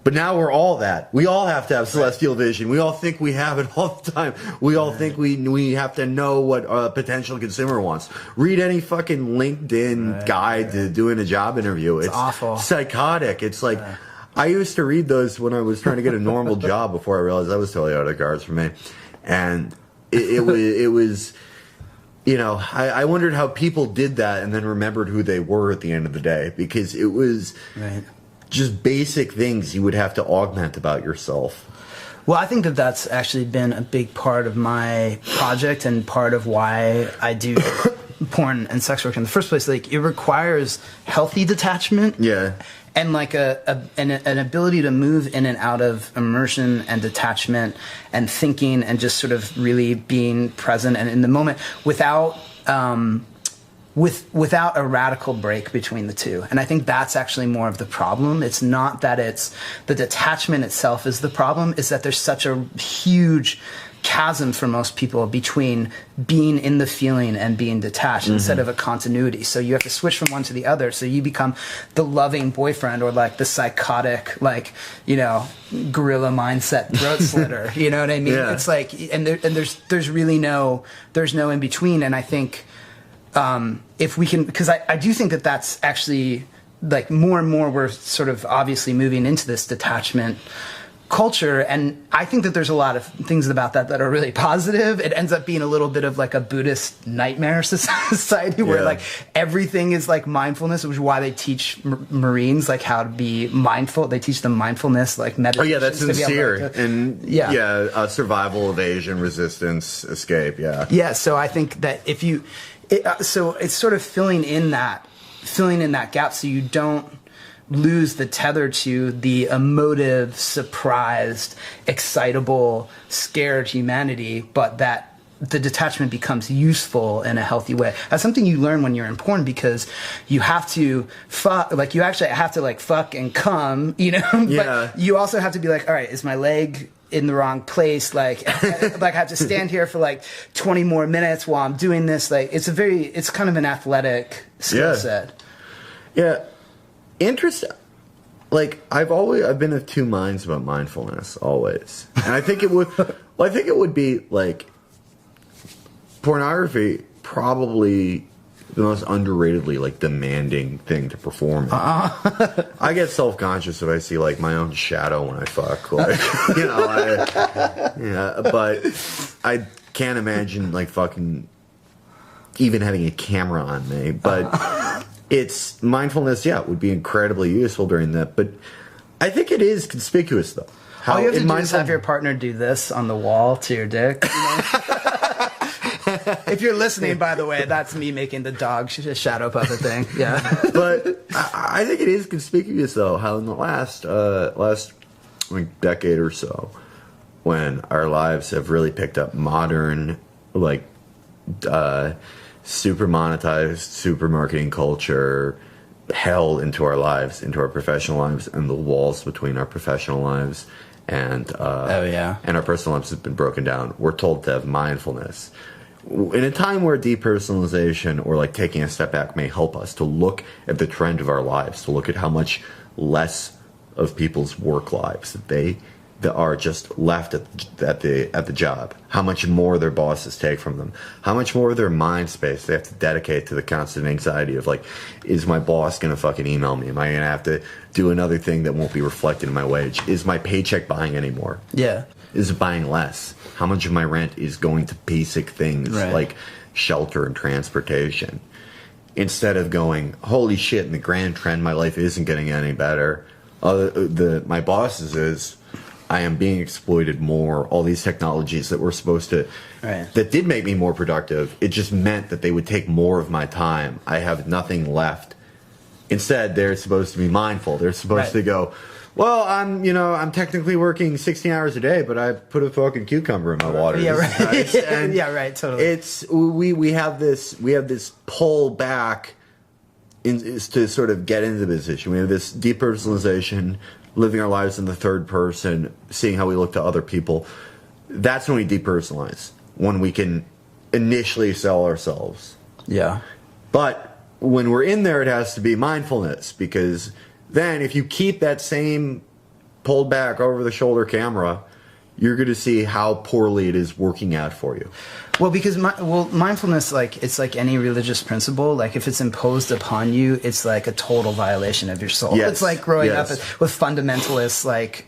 Speaker 2: But now we're all that. We all have to have celestial vision. We all think we have it all the time. We all think we have to know what a potential consumer wants. Read any fucking LinkedIn guide to doing a job interview. It's
Speaker 1: awful.
Speaker 2: Psychotic. It's like, I used to read those when I was trying to get a normal job before I realized that was totally out of the cards for me. And it was, you know, I wondered how people did that and then remembered who they were at the end of the day, because it was... just basic things you would have to augment about yourself.
Speaker 1: Well, I think that that's actually been a big part of my project and part of why I do porn and sex work in the first place. Like, it requires healthy detachment. And like an ability to move in and out of immersion and detachment and thinking and just sort of really being present and in the moment without a radical break between the two. And I think that's actually more of the problem. It's not that it's the detachment itself is the problem, is that there's such a huge chasm for most people between being in the feeling and being detached instead of a continuity. So you have to switch from one to the other. So you become the loving boyfriend or like the psychotic, like, you know, gorilla mindset throat slitter. You know what I mean? It's like, and there's really no in between. And I think if we can, because I do think that that's actually, like, more and more we're sort of obviously moving into this detachment culture, and I think that there's a lot of things about that are really positive. It ends up being a little bit of like a Buddhist nightmare society where like everything is like mindfulness, which is why they teach Marines like how to be mindful. They teach them mindfulness, like meditation.
Speaker 2: Oh yeah, that's sincere. And survival, evasion, resistance, escape. Yeah.
Speaker 1: So I think that if you, so it's sort of filling in that gap so you don't lose the tether to the emotive, surprised, excitable, scared humanity, but that the detachment becomes useful in a healthy way. That's something you learn when you're in porn, because you have to fuck, like you actually have to like fuck and come, you know?
Speaker 2: Yeah.
Speaker 1: But you also have to be like, all right, is my leg in the wrong place? Like I have to stand here for like 20 more minutes while I'm doing this. Like it's kind of an athletic skill set.
Speaker 2: Yeah. Interesting. Like I've been of two minds about mindfulness always, and I think it would be like pornography probably the most underratedly like demanding thing to perform. I get self-conscious if I see like my own shadow when I fuck, like but I can't imagine like fucking even having a camera on me, but. It's mindfulness, would be incredibly useful during that. But I think it is conspicuous, though.
Speaker 1: All you have to do is have your partner do this on the wall to your dick. You know? If you're listening, by the way, that's me making the dog shadow puppet thing. Yeah.
Speaker 2: But I think it is conspicuous, though, how in the last like, decade or so, when our lives have really picked up modern, like, super monetized, super marketing culture held into our lives, into our professional lives, and the walls between our professional lives and our personal lives have been broken down. We're told to have mindfulness. In a time where depersonalization or like taking a step back may help us to look at the trend of our lives, to look at how much less of people's work lives that are just left at the job, how much more their bosses take from them, how much more of their mind space they have to dedicate to the constant anxiety of like, is my boss gonna fucking email me? Am I gonna have to do another thing that won't be reflected in my wage? Is my paycheck buying anymore?
Speaker 1: Yeah.
Speaker 2: Is it buying less? How much of my rent is going to basic things like shelter and transportation? Instead of going, holy shit, in the grand trend, my life isn't getting any better. My boss's is, I am being exploited more. All these technologies that were supposed to, that did make me more productive, it just meant that they would take more of my time. I have nothing left. Instead, they're supposed to be mindful. They're supposed to go, well, I'm technically working 16 hours a day, but I put a fucking cucumber in my water.
Speaker 1: Yeah, right. Yeah, right. Totally.
Speaker 2: It's we have this pull back is to sort of get into the position. We have this depersonalization, living our lives in the third person, seeing how we look to other people. That's when we depersonalize, when we can initially sell ourselves.
Speaker 1: Yeah.
Speaker 2: But when we're in there, it has to be mindfulness, because then if you keep that same pulled back over the shoulder camera, you're going to see how poorly it is working out for you.
Speaker 1: Well, because mindfulness, like, it's like any religious principle. Like, if it's imposed upon you, it's like a total violation of your soul.
Speaker 2: Yes.
Speaker 1: It's like growing up with fundamentalist, like,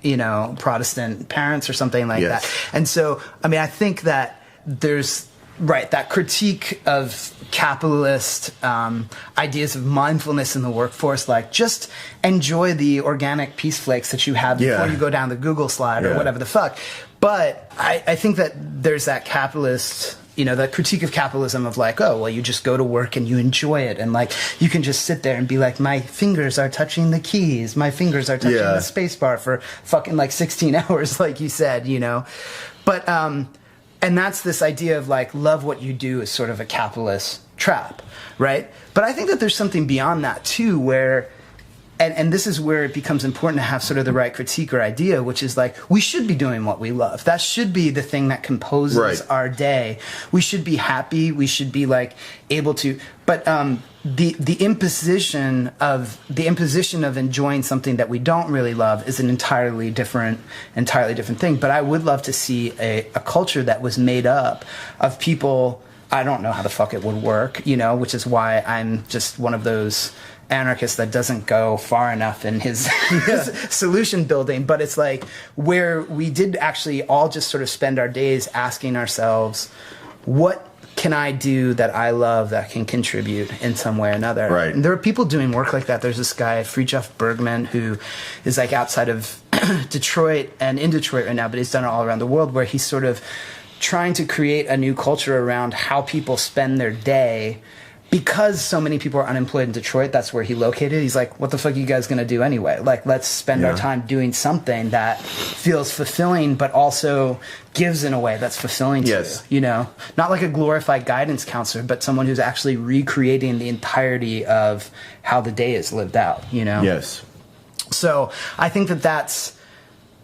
Speaker 1: Protestant parents or something like that. And so, I mean, I think that there's that critique of capitalist ideas of mindfulness in the workforce, like just enjoy the organic peace flakes that you have before you go down the Google slide or whatever the fuck. But I think that there's that capitalist, that critique of capitalism of like, oh, well, you just go to work and you enjoy it. And like, you can just sit there and be like, my fingers are touching the keys. My fingers are touching the space bar for fucking like 16 hours, like you said, But, and that's this idea of like, love what you do is sort of a capitalist trap, right? But I think that there's something beyond that too, where, and this is where it becomes important to have sort of the right critique or idea, which is like, we should be doing what we love. That should be the thing that composes our day. We should be happy. We should be like able to, but the imposition of enjoying something that we don't really love is an entirely different thing. But I would love to see a culture that was made up of people I don't know how the fuck it would work, you know, which is why I'm just one of those anarchist that doesn't go far enough in his solution building. But it's like where we did actually all just sort of spend our days asking ourselves, what can I do that I love that can contribute in some way or another?
Speaker 2: Right.
Speaker 1: And there are people doing work like that. There's this guy, Friedrich Bergman, who is like outside of Detroit and in Detroit right now, but he's done it all around the world, where he's sort of trying to create a new culture around how people spend their day. Because so many people are unemployed in Detroit, that's where he located. He's like, what the fuck are you guys going to do anyway? Like, let's spend our time doing something that feels fulfilling, but also gives in a way that's fulfilling to you, you know? Not like a glorified guidance counselor, but someone who's actually recreating the entirety of how the day is lived out, you know?
Speaker 2: Yes.
Speaker 1: So I think that that's,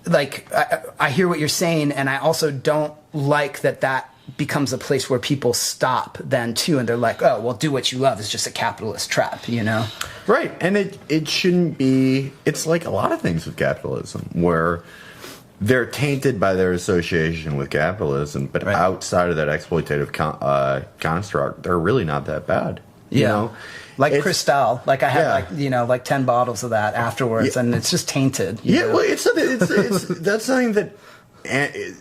Speaker 1: like, I hear what you're saying, and I also don't like that becomes a place where people stop then too, and they're like, oh, well, do what you love is just a capitalist trap, you know?
Speaker 2: Right. And it shouldn't be. It's like a lot of things with capitalism where they're tainted by their association with capitalism, but outside of that exploitative construct, they're really not that bad. You know?
Speaker 1: Like Cristal, like I had like, you know, like 10 bottles of that afterwards, and it's just tainted. You know?
Speaker 2: Well, it's that's something that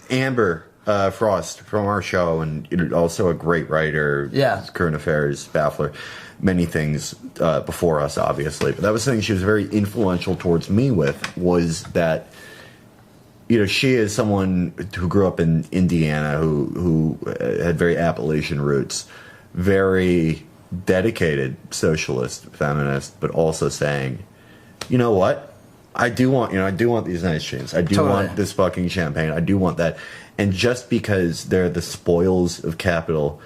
Speaker 2: Amber Frost from our show, and also a great writer, current affairs baffler, many things before us, obviously. But that was something she was very influential towards me with, was that, you know, she is someone who grew up in Indiana, who had very Appalachian roots, very dedicated socialist, feminist, but also saying, you know what? I do want these nice chains. I do want this fucking champagne. I do want that. And just because they're the spoils of capital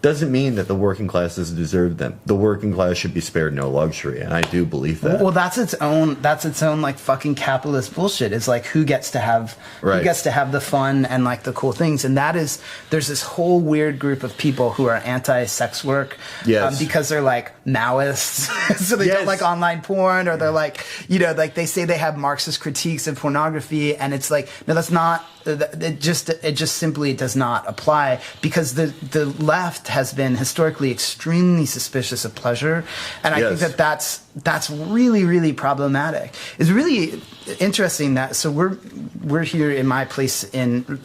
Speaker 2: doesn't mean that the working class doesn't deserve them. The working class should be spared no luxury, and I do believe that.
Speaker 1: Well, that's its own like fucking capitalist bullshit. It's like who gets to have the fun and like the cool things, and there's this whole weird group of people who are anti-sex work, because they're like Maoists, so they don't like online porn, or they're like, you know, like they say they have Marxist critiques of pornography, and it's like, no, that's not. It just simply does not apply, because the left has been historically extremely suspicious of pleasure, and I think that's really, really problematic. It's really interesting that we're here in my place in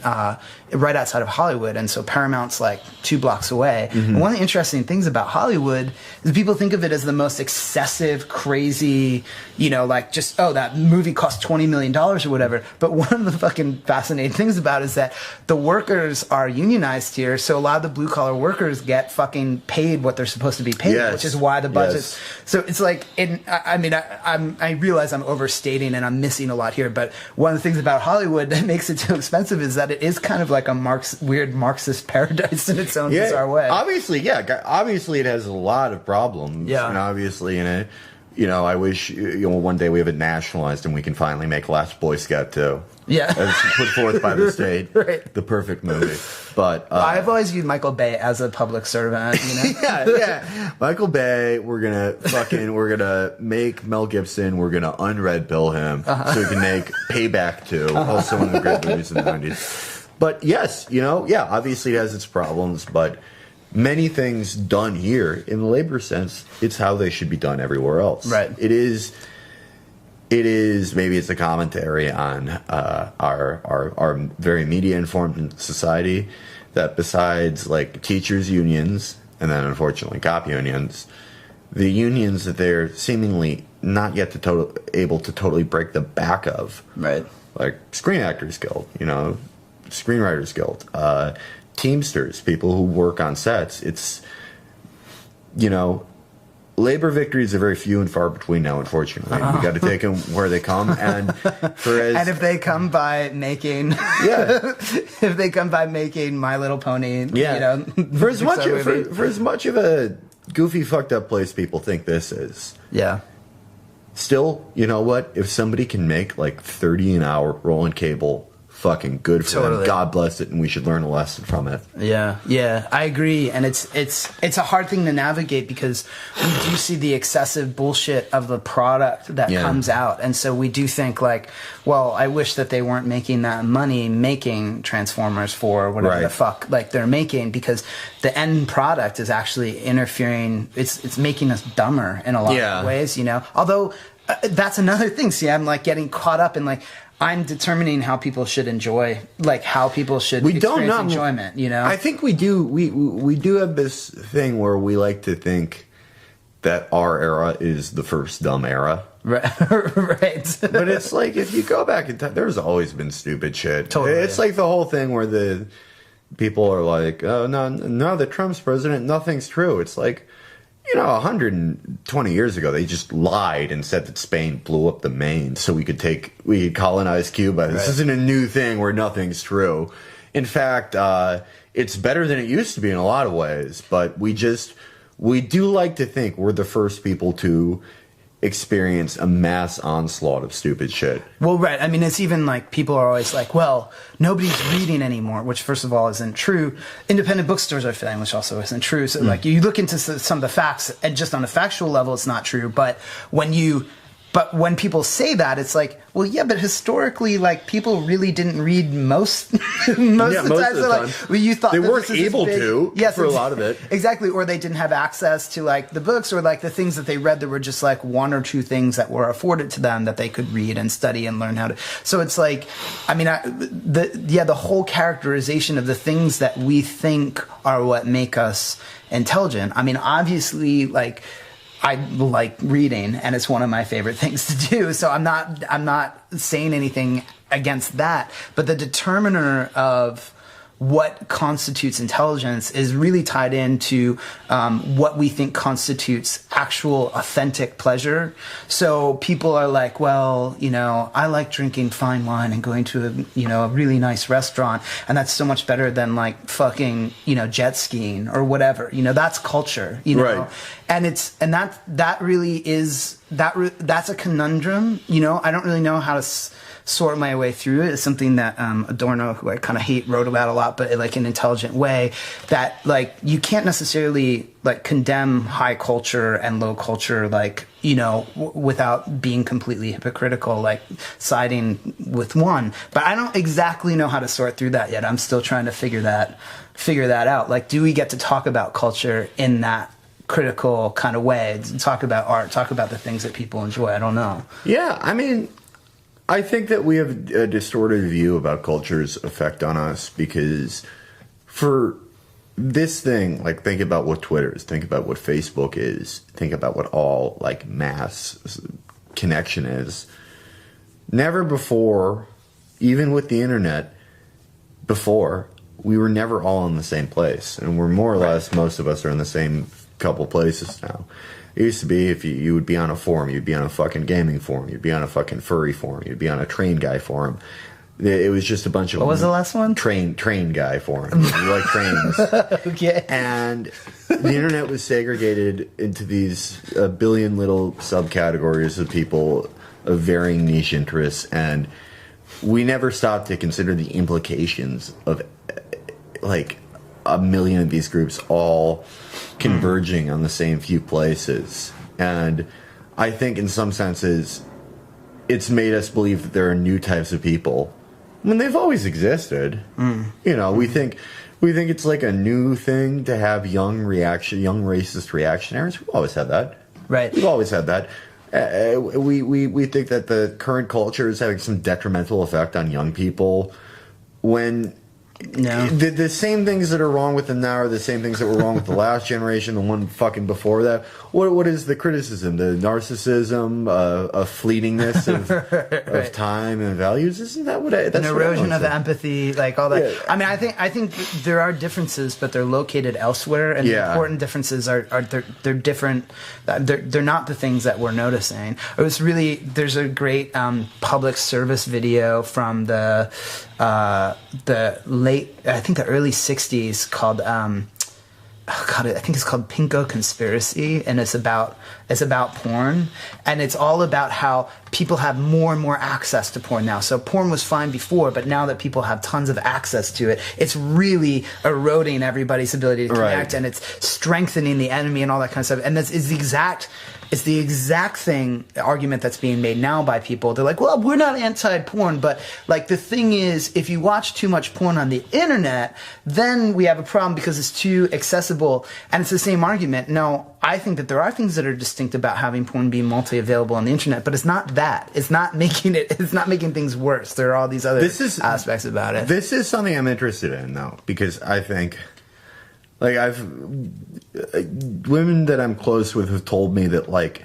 Speaker 1: right outside of Hollywood, and so Paramount's like 2 blocks away. And one of the interesting things about Hollywood is people think of it as the most excessive, crazy, you know, like just, oh, that movie cost $20 million or whatever. But one of the fucking fascinating things about it is that the workers are unionized here, so a lot of the blue collar workers get fucking paid what they're supposed to be paid, which is why the budget. So it's like, I realize I'm overstating and I'm missing a lot here, but one of the things about Hollywood that makes it too expensive is that it is kind of like a weird Marxist paradise in its own bizarre way.
Speaker 2: Obviously it has a lot of problems. And obviously in it, you know, I wish, you know, one day we have it nationalized and we can finally make Last Boy Scout 2. As put forth by the state. The perfect movie. But
Speaker 1: I've always viewed Michael Bay as a public servant, you know?
Speaker 2: Michael Bay, we're gonna make Mel Gibson, we're gonna unred pill him so we can make Payback 2, also one of the great movies in the 90s. But yes, you know, obviously it has its problems, but many things done here in the labor sense, it's how they should be done everywhere else. It is maybe it's a commentary on our very media informed society, that besides like teachers unions and then unfortunately cop unions, the unions that they're seemingly not yet able to totally break the back of, like Screen Actors Guild, you know, Screenwriters Guild, Teamsters, people who work on sets. It's, you know, labor victories are very few and far between now, unfortunately. We got to take them where they come, and if they come by making, if they come by making My Little Pony, you know, for as much of a goofy, fucked up place people think this is, still, you know what? If somebody can make like $30 an hour rolling cable fucking good for them. God bless it, and we should learn a lesson from it.
Speaker 1: Yeah, I agree. And it's a hard thing to navigate because we do see the excessive bullshit of the product that comes out. And so we do think like, well, I wish that they weren't making that money making Transformers for whatever the fuck like they're making, because the end product is actually interfering. It's making us dumber in a lot of ways, you know? Although that's another thing. See, I'm like getting caught up in like, I'm determining how people should enjoy, like how people should experience enjoyment, you know?
Speaker 2: I think we do. We do have this thing where we like to think that our era is the first dumb era.
Speaker 1: Right.
Speaker 2: But it's like, if you go back in time, there's always been stupid shit.
Speaker 1: Totally.
Speaker 2: It's like the whole thing where the people are like, oh, no, that Trump's president, nothing's true. It's like, you know, 120 years ago, they just lied and said that Spain blew up the Maine so we could colonize Cuba. This isn't a new thing where nothing's true. In fact, it's better than it used to be in a lot of ways. But we do like to think we're the first people to experience a mass onslaught of stupid shit.
Speaker 1: Well, right. I mean, it's even like people are always like, well, nobody's reading anymore, which first of all isn't true. Independent bookstores are failing, which also isn't true. So like you look into some of the facts and just on a factual level, it's not true. But when people say that, it's like, well, yeah, but historically, like people really didn't read most of the time. So, like, well, you thought
Speaker 2: they weren't able to for a lot of it.
Speaker 1: Exactly, or they didn't have access to like the books or like the things that they read. There were just like one or two things that were afforded to them that they could read and study and learn how to. So it's like, I mean, the whole characterization of the things that we think are what make us intelligent. I mean, obviously, like, I like reading, and it's one of my favorite things to do. So I'm not saying anything against that. But the determiner of what constitutes intelligence is really tied into what we think constitutes actual authentic pleasure. So people are like, well, you know, I like drinking fine wine and going to a really nice restaurant, and that's so much better than like fucking, you know, jet skiing or whatever. You know, that's culture, you know. Right. And that really is that's a conundrum, you know. I don't really know how to sort my way through it. It's something that Adorno, who I kind of hate, wrote about a lot, but in like an intelligent way, that like you can't necessarily like condemn high culture and low culture, like, you know, without being completely hypocritical, like siding with one. But I don't exactly know how to sort through that yet. I'm still trying to figure that out. Like, do we get to talk about culture in that critical kind of way? Talk about art, talk about the things that people enjoy. I don't know.
Speaker 2: Yeah, I mean, I think that we have a distorted view about culture's effect on us, because for this thing, like, think about what Twitter is, think about what Facebook is, think about what all like mass connection is. Never before, even with the internet, before, we were never all in the same place, and we're more or less, most of us are in the same couple places now. It used to be, if you would be on a forum, you'd be on a fucking gaming forum, you'd be on a fucking furry forum, you'd be on a train guy forum. It was just a bunch of...
Speaker 1: What was the last one?
Speaker 2: Train guy forum. You like trains.
Speaker 1: Okay.
Speaker 2: And the internet was segregated into these a billion little subcategories of people of varying niche interests, and we never stopped to consider the implications of like a million of these groups all converging on the same few places. And I think in some senses it's made us believe that there are new types of people when they've always existed. You know, we think it's like a new thing to have young racist reactionaries. We've always had that. Right. We've always had that. We think that the current culture is having some detrimental effect on young people, when the same things that are wrong with them now are the same things that were wrong with the last generation, the one fucking before that. What is the criticism? The narcissism, of fleetingness of time and values? Isn't that what that's an erosion of empathy, like all that? Yeah. I mean, I think there are differences, but they're located elsewhere, and the important differences are they're different. They're not the things that we're noticing. There's a great public service video from the early 60s called I think it's called Pinko Conspiracy, and it's about
Speaker 1: is about porn, and it's all about how people have more and more access to porn now. So porn was fine before, but now that people have tons of access to it, it's really eroding everybody's ability to connect, and it's strengthening the enemy and all that kind of stuff. And this is it's the exact thing argument that's being made now by people. They're like, well, we're not anti-porn, but like the thing is, if you watch too much porn on the internet, then we have a problem because it's too accessible. And it's the same argument. No, I think that there are things that are distinct about having porn being multi-available on the internet, but it's not that. It's not making things worse. There are all these other aspects about it.
Speaker 2: This is something I'm interested in, though, because I think, like, women that I'm close with have told me that, like,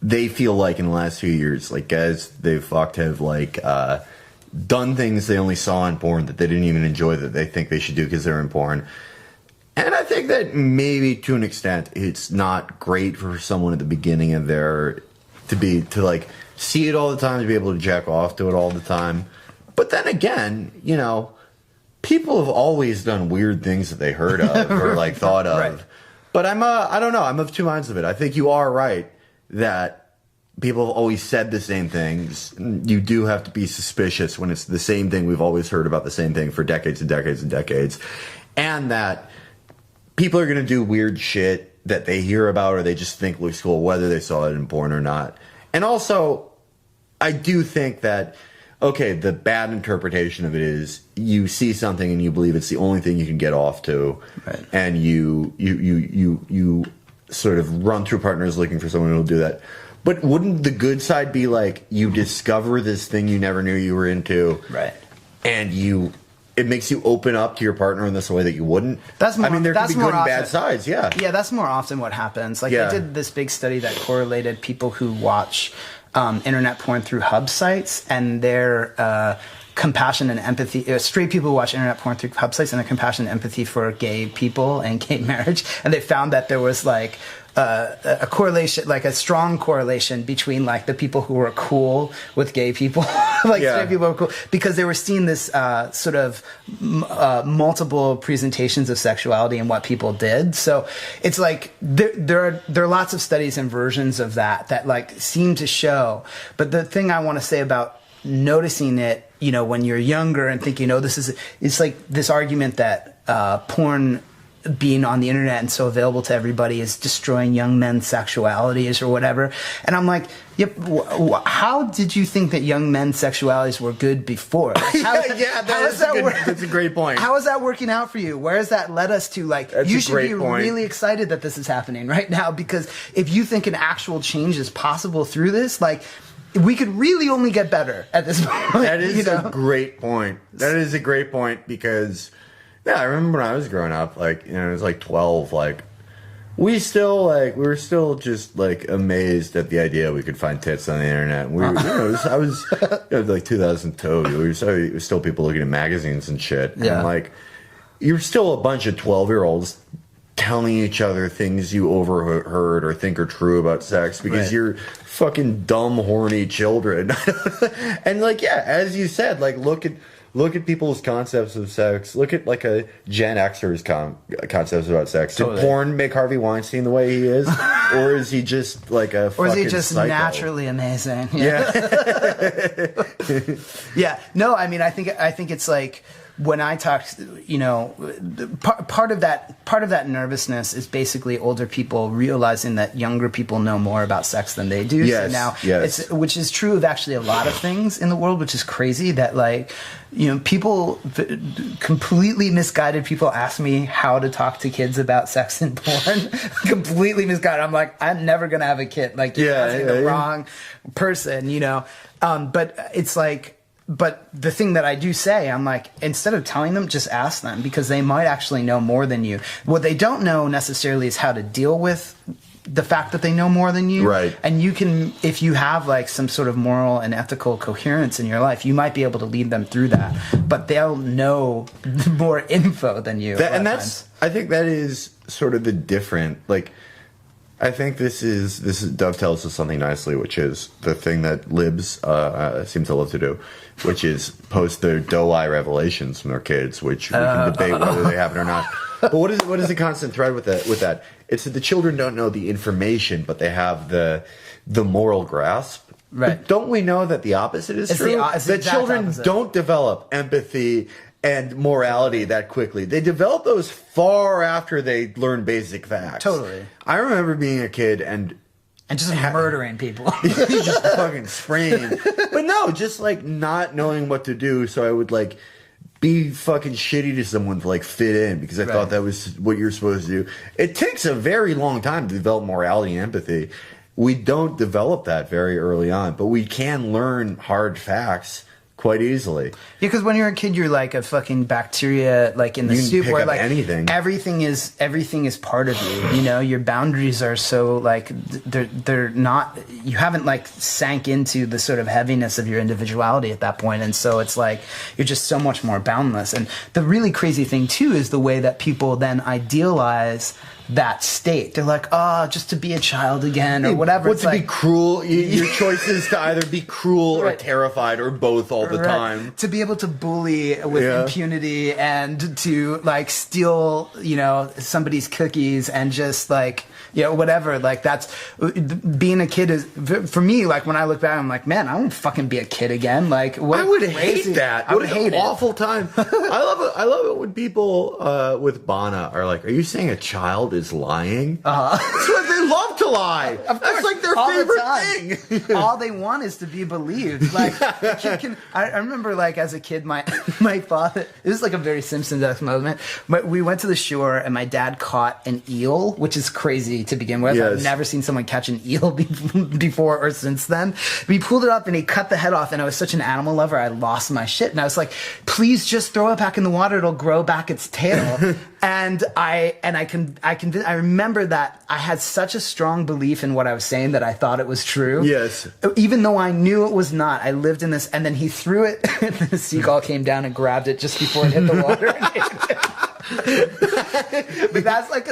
Speaker 2: they feel like in the last few years, like, guys they've fucked have, like, done things they only saw in porn that they didn't even enjoy that they think they should do because they're in porn. And I think that maybe to an extent it's not great for someone at the beginning of their to like see it all the time, to be able to jack off to it all the time. But then again, you know, people have always done weird things that they heard of or like thought of. Right. But I don't know. I'm of two minds of it. I think you are right that people have always said the same things. You do have to be suspicious when it's the same thing we've always heard about the same thing for decades and decades and decades. And that people are going to do weird shit that they hear about or they just think looks cool, whether they saw it in porn or not. And also, I do think that, okay, the bad interpretation of it is you see something and you believe it's the only thing you can get off to, right, and you sort of run through partners looking for someone who will do that. But wouldn't the good side be like you discover this thing you never knew you were into,
Speaker 1: right,
Speaker 2: and it makes you open up to your partner in this way that you wouldn't?
Speaker 1: That's more,
Speaker 2: I mean, there could be good and bad
Speaker 1: often,
Speaker 2: sides, yeah.
Speaker 1: Yeah, that's more often what happens. Like, they did this big study that correlated people who watch internet porn through hub sites and their compassion and empathy. Straight people who watch internet porn through hub sites and their compassion and empathy for gay people and gay marriage. And they found that there was like a correlation, like a strong correlation between like the people who were cool with gay people, like straight people were cool, because they were seeing this sort of multiple presentations of sexuality and what people did. So it's like there are lots of studies and versions of that like seem to show. But the thing I want to say about noticing it, you know, when you're younger and thinking, oh, it's like this argument that porn being on the internet and so available to everybody is destroying young men's sexualities or whatever. And I'm like, yep. How did you think that young men's sexualities were good before?
Speaker 2: That's a great point.
Speaker 1: How is that working out for you? Where has that led us to? Like, you should be really excited that this is happening right now, because if you think an actual change is possible through this, like, we could really only get better at this point.
Speaker 2: That is a great point. That is a great point, because I remember when I was growing up, like, you know, it was like 12, like, we were still just like amazed at the idea we could find tits on the internet. We were, it was like 2002. We were still people looking at magazines and shit.
Speaker 1: Yeah.
Speaker 2: And like, you're still a bunch of 12-year-olds telling each other things you overheard or think are true about sex because you're fucking dumb, horny children. And like, yeah, as you said, like, look at people's concepts of sex. Look at like a Gen Xer's concepts about sex. Totally. Did porn make Harvey Weinstein the way he is, or is he just like a fucking
Speaker 1: or is he just
Speaker 2: psycho?
Speaker 1: Naturally amazing?
Speaker 2: Yeah.
Speaker 1: Yeah. No, I mean, I think it's like, when I talk, you know, part of that nervousness is basically older people realizing that younger people know more about sex than they do.
Speaker 2: Yes,
Speaker 1: so now, which is true of actually a lot of things in the world, which is crazy that, like, you know, completely misguided people ask me how to talk to kids about sex and porn. Completely misguided. I'm like, I'm never going to have a kid. Like, you're asking the wrong person, you know? But it's like, but the thing that I do say, I'm like, instead of telling them, just ask them, because they might actually know more than you. What they don't know necessarily is how to deal with the fact that they know more than you.
Speaker 2: Right.
Speaker 1: And you can, if you have like some sort of moral and ethical coherence in your life, you might be able to lead them through that. But they'll know more info than you.
Speaker 2: I think that is sort of the different, like, I think this dovetails with something nicely, which is the thing that libs seem to love to do, which is post their doe-eye revelations from their kids, which we can debate whether they happen or not. But what is the constant thread with that? It's that the children don't know the information, but they have the moral grasp.
Speaker 1: Right.
Speaker 2: But don't we know that the opposite is true? That children don't develop empathy and morality that quickly. They develop those far after they learn basic facts.
Speaker 1: Totally.
Speaker 2: I remember being a kid and
Speaker 1: just murdering people.
Speaker 2: Just fucking spraying. But no, just like not knowing what to do. So I would like be fucking shitty to someone to like fit in because I thought that was what you're supposed to do. It takes a very long time to develop morality and empathy. We don't develop that very early on, but we can learn hard facts quite easily.
Speaker 1: Yeah, because when you're a kid, you're like a fucking bacteria, like in the soup, where like
Speaker 2: anything.
Speaker 1: Everything is part of you. You know, your boundaries are so like they're not. You haven't like sank into the sort of heaviness of your individuality at that point, and so it's like you're just so much more boundless. And the really crazy thing too is the way that people then idealize that state. They're like, oh, just to be a child again or whatever.
Speaker 2: What, to be cruel? Your choice is to either be cruel or terrified or both all the time.
Speaker 1: To be able to bully with impunity and to like steal, you know, somebody's cookies and just like, you know, whatever. Like that's being a kid is for me. Like when I look back, I'm like, man, I won't fucking be a kid again. Like what
Speaker 2: I would hate that.
Speaker 1: I would hate it.
Speaker 2: Awful time. I love it when people with Bana are like, are you saying a child is lying? That's what they love to lie. That's like their favorite thing.
Speaker 1: All they want is to be believed. Like a kid can. I remember like as a kid, my father. This is like a very Simpsons-esque moment. But we went to the shore and my dad caught an eel, which is crazy to begin with. Yes. I've never seen someone catch an eel before or since then. But he pulled it up and he cut the head off, and I was such an animal lover, I lost my shit. And I was like, please just throw it back in the water, it'll grow back its tail. And I remember that I had such a strong belief in what I was saying that I thought it was true.
Speaker 2: Yes.
Speaker 1: Even though I knew it was not. I lived in this, and then he threw it, and the seagull came down and grabbed it just before it hit the water. But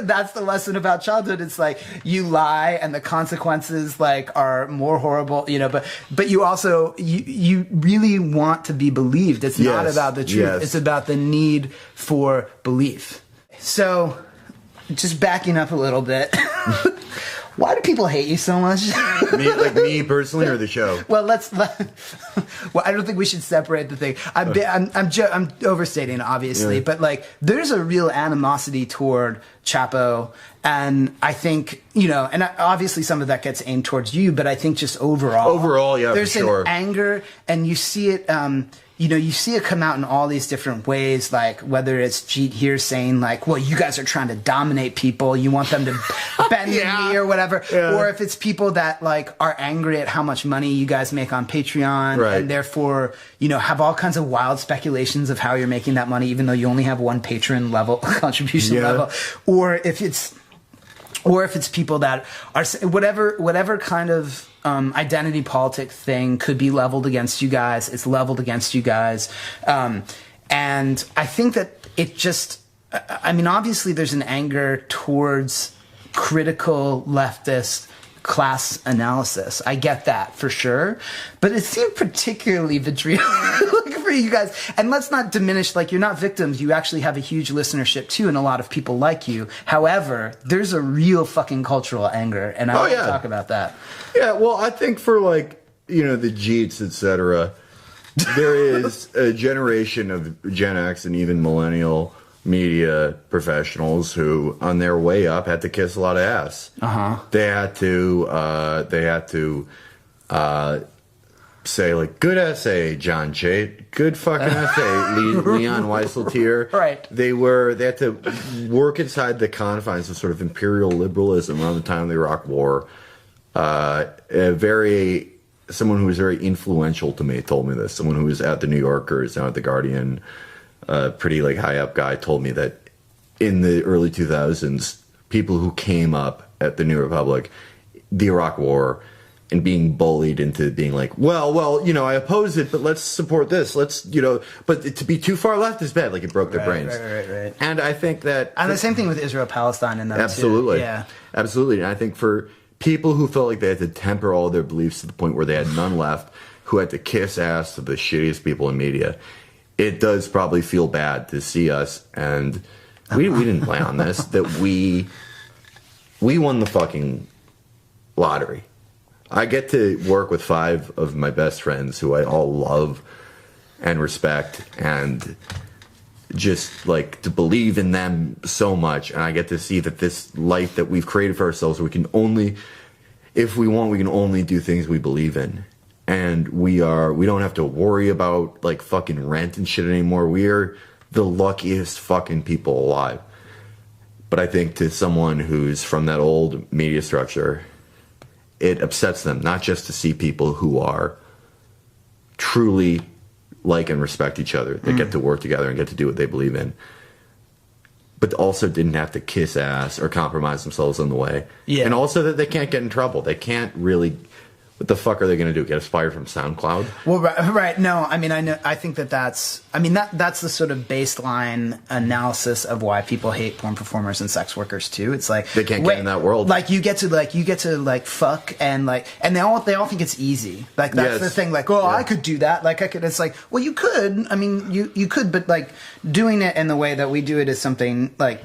Speaker 1: that's the lesson about childhood. It's like you lie and the consequences like are more horrible, you know, but you also you really want to be believed. It's not about the truth. It's about the need for belief. So just backing up a little bit. Why do people hate you so much?
Speaker 2: me personally, or the show?
Speaker 1: Well, well, I don't think we should separate the thing. I'm overstating, obviously, but like, there's a real animosity toward Chapo, and I think, you know, and obviously some of that gets aimed towards you, but I think just overall,
Speaker 2: yeah,
Speaker 1: there's
Speaker 2: for sure.
Speaker 1: an anger, and you see it. You know, you see it come out in all these different ways, like whether it's Jeet here saying like, well, you guys are trying to dominate people, you want them to bend the knee or whatever, or if it's people that like are angry at how much money you guys make on Patreon, and therefore, you know, have all kinds of wild speculations of how you're making that money, even though you only have one patron level contribution level, or if it's people that are whatever kind of identity politic thing could be leveled against you guys. It's leveled against you guys. And I think that it just, I mean, obviously there's an anger towards critical leftist class analysis. I get that for sure. But it seemed particularly vitriolic for you guys. And let's not diminish, like, you're not victims. You actually have a huge listenership too, and a lot of people like you. However, there's a real fucking cultural anger, and I want to talk about that.
Speaker 2: Yeah, well, I think for, like, you know, the Jeets, etc., there is a generation of Gen X and even millennial media professionals who, on their way up, had to kiss a lot of ass. They had to say, like, good essay, John Chait. Good fucking essay, Leon Wieseltier.
Speaker 1: Right.
Speaker 2: They had to work inside the confines of sort of imperial liberalism around the time of the Iraq War. Someone who was very influential to me told me this. Someone who was at the New Yorker, is now at the Guardian, pretty like high up guy, told me that in the early 2000s, people who came up at the New Republic, the Iraq War, and being bullied into being like, well, you know, I oppose it, but let's support this. Let's, you know, but to be too far left is bad. Like, it broke their brains.
Speaker 1: Right.
Speaker 2: And I think that...
Speaker 1: And the same thing with Israel-Palestine and that
Speaker 2: absolutely.
Speaker 1: too. Yeah.
Speaker 2: Absolutely. And I think for people who felt like they had to temper all their beliefs to the point where they had none left, who had to kiss ass to the shittiest people in media, it does probably feel bad to see us and we didn't plan on this, that we won the fucking lottery. I get to work with 5 of my best friends who I all love and respect, and just like to believe in them so much. And I get to see that this life that we've created for ourselves, we can only, if we want, we can only do things we believe in. And we don't have to worry about like fucking rent and shit anymore. We are the luckiest fucking people alive. But I think to someone who's from that old media structure, it upsets them not just to see people who are truly like and respect each other, that get to work together and get to do what they believe in, but also didn't have to kiss ass or compromise themselves on the way. Yeah. And also that they can't get in trouble. They can't really... What the fuck are they going to do? Get us fired from SoundCloud?
Speaker 1: Well, right. No, I mean, I think that's the sort of baseline analysis of why people hate porn performers and sex workers too. It's like
Speaker 2: they can't get in that world.
Speaker 1: Like you get to fuck and they all think it's easy. Like that's the thing. Like, I could do that. Like I could. It's like, well, you could. I mean, you could, but like doing it in the way that we do it is something like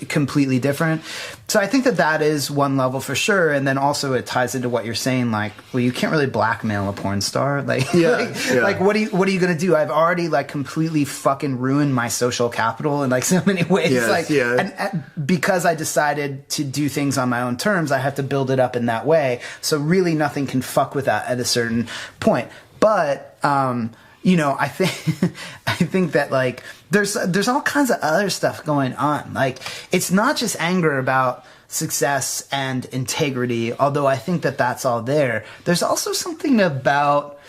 Speaker 1: completely different. So I think that is one level for sure, and then also it ties into what you're saying. Like, well, you can't really blackmail a porn star. Like, like what are you gonna do? I've already like completely fucking ruined my social capital in like so many ways. And because I decided to do things on my own terms, I have to build it up in that way. So really, nothing can fuck with that at a certain point. But I think that like there's all kinds of other stuff going on. Like it's not just anger about success and integrity, although I think that that's all there. There's also something about,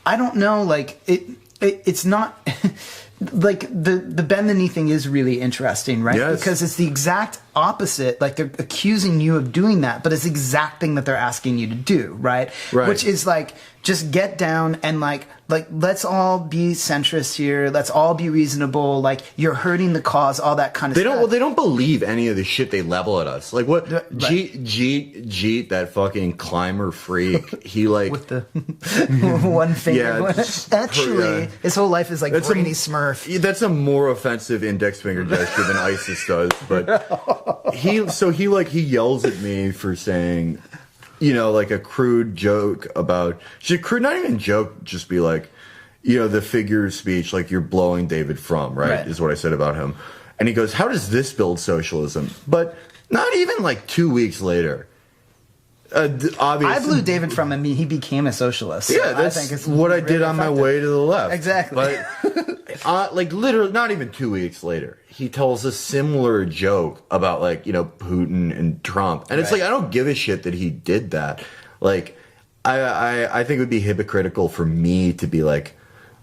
Speaker 1: I don't know, like it's not like the bend the knee thing is really interesting, right? Yes. Because it's the exact opposite. Like they're accusing you of doing that, but it's the exact thing that they're asking you to do, right? Which is like, just get down and like let's all be centrist here. Let's all be reasonable. Like you're hurting the cause, all that kind of stuff.
Speaker 2: They don't believe any of the shit they level at us. Like what Jeet, that fucking climber freak. He like
Speaker 1: with the one finger. Actually, his whole life is like brainy Smurf.
Speaker 2: That's a more offensive index finger gesture than ISIS does. But he yells at me for saying, like a crude joke about... not even joke, just be like, the figure of speech, like you're blowing David Frum, right? Is what I said about him. And he goes, how does this build socialism? But not even like 2 weeks later. Obviously,
Speaker 1: I blew David Frum. I mean, he became a socialist. So
Speaker 2: yeah, that's what I did on my way to the left.
Speaker 1: Exactly.
Speaker 2: But like literally not even 2 weeks later, he tells a similar joke about like, Putin and Trump. And it's like, I don't give a shit that he did that. Like, I think it would be hypocritical for me to be like,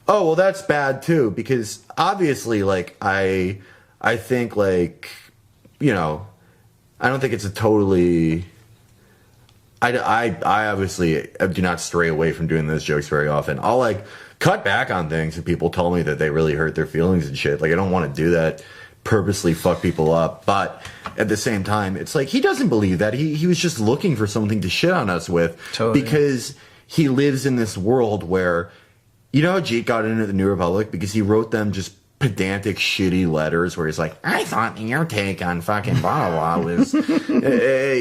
Speaker 2: oh, well, that's bad too. Because obviously, like, I think like, I don't think it's a totally... I obviously do not stray away from doing those jokes very often. I'll like cut back on things if people tell me that they really hurt their feelings and shit. Like I don't want to do that, purposely fuck people up. But at the same time, it's like he doesn't believe that. He was just looking for something to shit on us with. Totally. Because he lives in this world where, how Jeet got into the New Republic? Because he wrote them just pedantic, shitty letters where he's like, I thought your take on fucking blah, blah, blah was...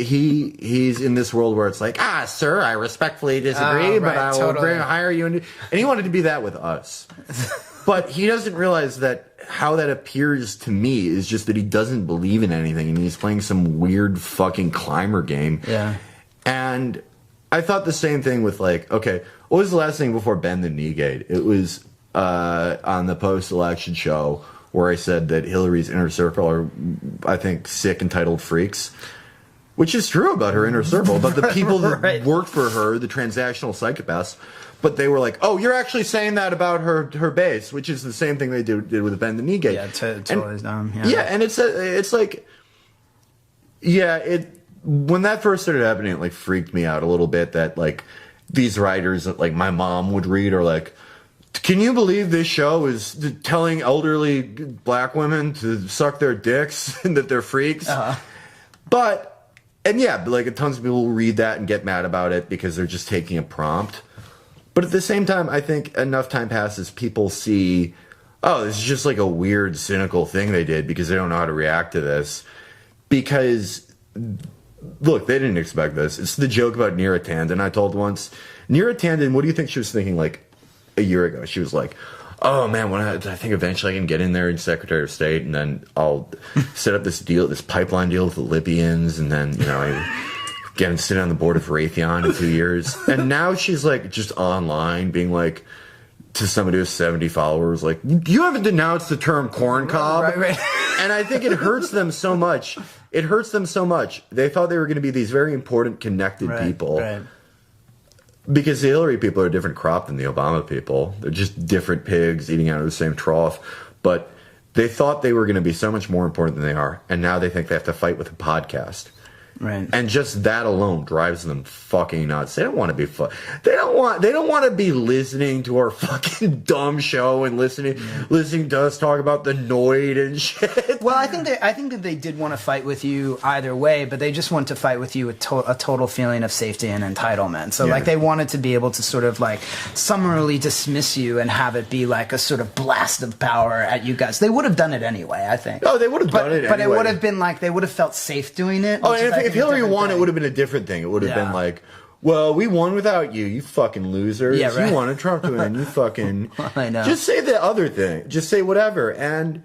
Speaker 2: he's in this world where it's like, sir, I respectfully disagree, but I will hire you. And he wanted to be that with us. But he doesn't realize that how that appears to me is just that he doesn't believe in anything and he's playing some weird fucking climber game.
Speaker 1: Yeah.
Speaker 2: And I thought the same thing with like, okay, what was the last thing before Bend the Knee Gate? It was... on the post-election show where I said that Hillary's inner circle are, I think, sick, entitled freaks, which is true about her inner circle, but the people that worked for her, the transactional psychopaths, but they were like, oh, you're actually saying that about her base, which is the same thing they did with the Bend the Knee Gate.
Speaker 1: Yeah, totally dumb.
Speaker 2: Yeah, and it's like, when that first started happening, it like freaked me out a little bit that like these writers that like my mom would read are like, can you believe this show is telling elderly black women to suck their dicks and that they're freaks? Uh-huh. But like tons of people read that and get mad about it because they're just taking a prompt. But at the same time, I think enough time passes, people see, oh, this is just like a weird, cynical thing they did because they don't know how to react to this. Because, look, they didn't expect this. It's the joke about Neera Tanden I told once. Neera Tanden, what do you think she was thinking like a year ago? She was like, oh man, I think eventually I can get in there as Secretary of State, and then I'll set up this pipeline deal with the Libyans, and then, you know, I get and sit on the board of Raytheon in 2 years. And now she's like just online being like, to somebody with 70 followers, like, you haven't denounced the term corn cob. Right. And I think it hurts them so much. It hurts them so much. They thought they were going to be these very important, connected people. Right. Because the Hillary people are a different crop than the Obama people. They're just different pigs eating out of the same trough. But they thought they were going to be so much more important than they are. And now they think they have to fight with a podcast. Right. And just that alone drives them fucking nuts. They don't want to be they don't want to be listening to our fucking dumb show and listening to us talk about the Noid and shit.
Speaker 1: Well, I think that they did want to fight with you either way, but they just want to fight with you with a total feeling of safety and entitlement. So like they wanted to be able to sort of like summarily dismiss you and have it be like a sort of blast of power at you guys. They would have done it anyway, I think.
Speaker 2: Oh, they would have done it anyway.
Speaker 1: But it would have been like they would have felt safe doing it.
Speaker 2: Oh, and if Hillary won, it would have been a different thing. It would have been like, well, we won without you, you fucking losers. Yeah, right. You wanted Trump to win, you fucking... I know. Just say the other thing. Just say whatever. And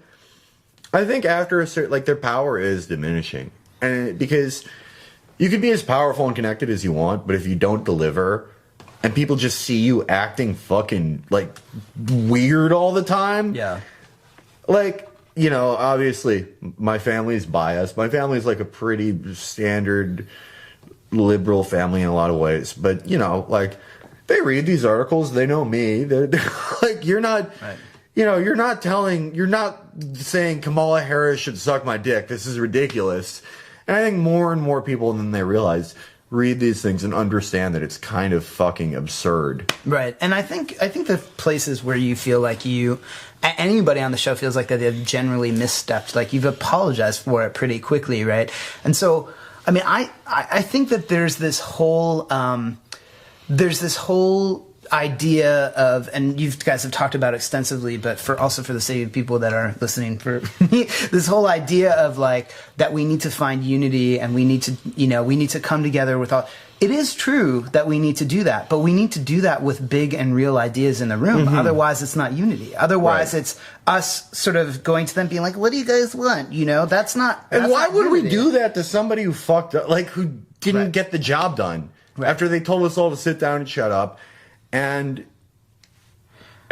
Speaker 2: I think after a certain... Like, their power is diminishing. And because you can be as powerful and connected as you want, but if you don't deliver, and people just see you acting fucking, like, weird all the time... Yeah. Like... You know, obviously, my family's biased. My family's like a pretty standard liberal family in a lot of ways. But, you know, like, they read these articles. They know me. They're like, you're not, you know, you're not saying Kamala Harris should suck my dick. This is ridiculous. And I think more and more people than they realize read these things and understand that it's kind of fucking absurd.
Speaker 1: Right. And I think the places where you feel like anybody on the show feels like that they've generally misstepped, like you've apologized for it pretty quickly, right? And so, I mean, I think that there's this whole idea of, and you guys have talked about extensively, but also for the sake of people that are listening, for me, this whole idea of like that we need to find unity and we need to come together with all. It is true that we need to do that, but we need to do that with big and real ideas in the room. Mm-hmm. Otherwise, it's not unity. Otherwise, it's us sort of going to them being like, what do you guys want? You know, that's not.
Speaker 2: And why would we do that to somebody who fucked up, like who didn't get the job done after they told us all to sit down and shut up? And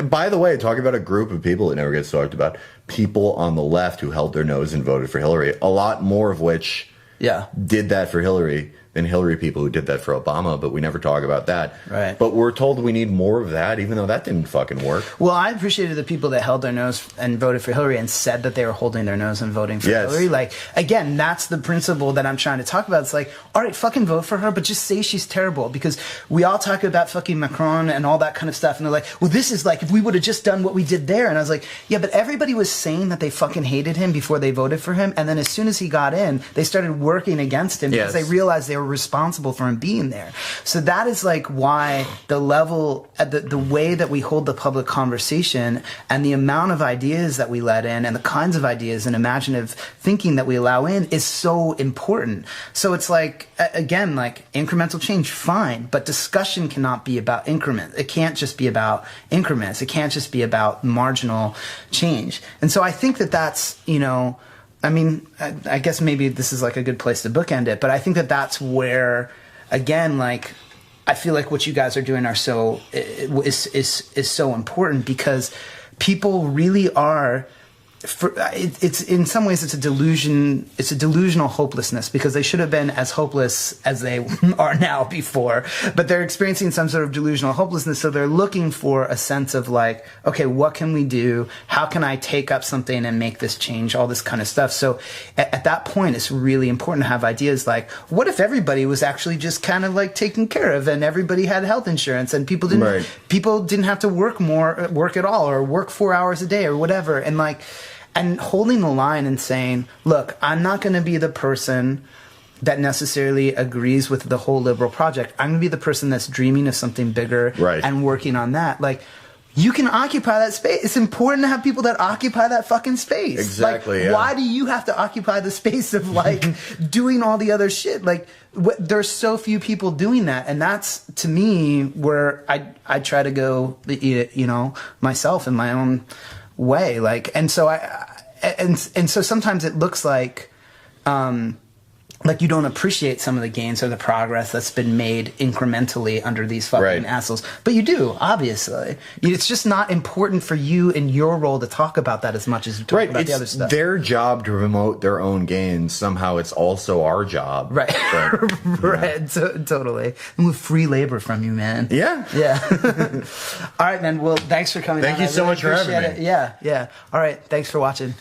Speaker 2: by the way, talking about a group of people that never gets talked about, people on the left who held their nose and voted for Hillary, a lot more of which did that for Hillary than Hillary people who did that for Obama, but we never talk about that. Right. But we're told we need more of that, even though that didn't fucking work.
Speaker 1: Well, I appreciated the people that held their nose and voted for Hillary and said that they were holding their nose and voting for Hillary. Like, again, that's the principle that I'm trying to talk about. It's like, all right, fucking vote for her, but just say she's terrible, because we all talk about fucking Macron and all that kind of stuff, and they're like, well, this is like, if we would have just done what we did there. And I was like, yeah, but everybody was saying that they fucking hated him before they voted for him, and then as soon as he got in, they started working against him because they realized they were responsible for him being there. So that is like why the level, the way that we hold the public conversation and the amount of ideas that we let in and the kinds of ideas and imaginative thinking that we allow in is so important. So it's like, again, like incremental change, fine, but discussion cannot be about increment. It can't just be about increments. It can't just be about marginal change. And so I think that that's, you know, I mean, I guess maybe this is like a good place to bookend it, but I think that that's where, again, like, I feel like what you guys are doing is so important, because people really are, it's in some ways it's a delusion. It's a delusional hopelessness, because they should have been as hopeless as they are now before, but they're experiencing some sort of delusional hopelessness. So they're looking for a sense of like, okay, what can we do? How can I take up something and make this change? All this kind of stuff. So at that point, it's really important to have ideas like, what if everybody was actually just kind of like taken care of, and everybody had health insurance, and people didn't have to work at all, or work 4 hours a day or whatever, and like. And holding the line and saying, look, I'm not going to be the person that necessarily agrees with the whole liberal project. I'm going to be the person that's dreaming of something bigger and working on that. Like, you can occupy that space. It's important to have people that occupy that fucking space.
Speaker 2: Exactly.
Speaker 1: Like, why do you have to occupy the space of like doing all the other shit? Like, there's so few people doing that, and that's to me where I try to go, you know, myself in my own way. Like, and so so sometimes it looks like you don't appreciate some of the gains or the progress that's been made incrementally under these fucking assholes. But you do, obviously. It's just not important for you in your role to talk about that as much as you talk about the other stuff.
Speaker 2: It's their job to promote their own gains. Somehow it's also our job.
Speaker 1: Right.
Speaker 2: But,
Speaker 1: right. Totally. And with free labor from you, man.
Speaker 2: Yeah.
Speaker 1: Yeah. All right, man. Well, thanks for coming.
Speaker 2: Thank you so much for having me.
Speaker 1: Yeah. Yeah. All right. Thanks for watching.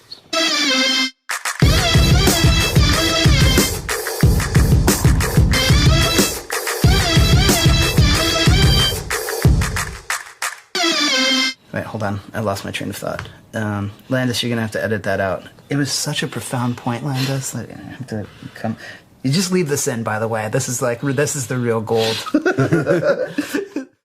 Speaker 1: Wait, hold on. I lost my train of thought. Landis, you're going to have to edit that out. It was such a profound point, Landis. Like, I have to come. You just leave this in, by the way. This is the real gold.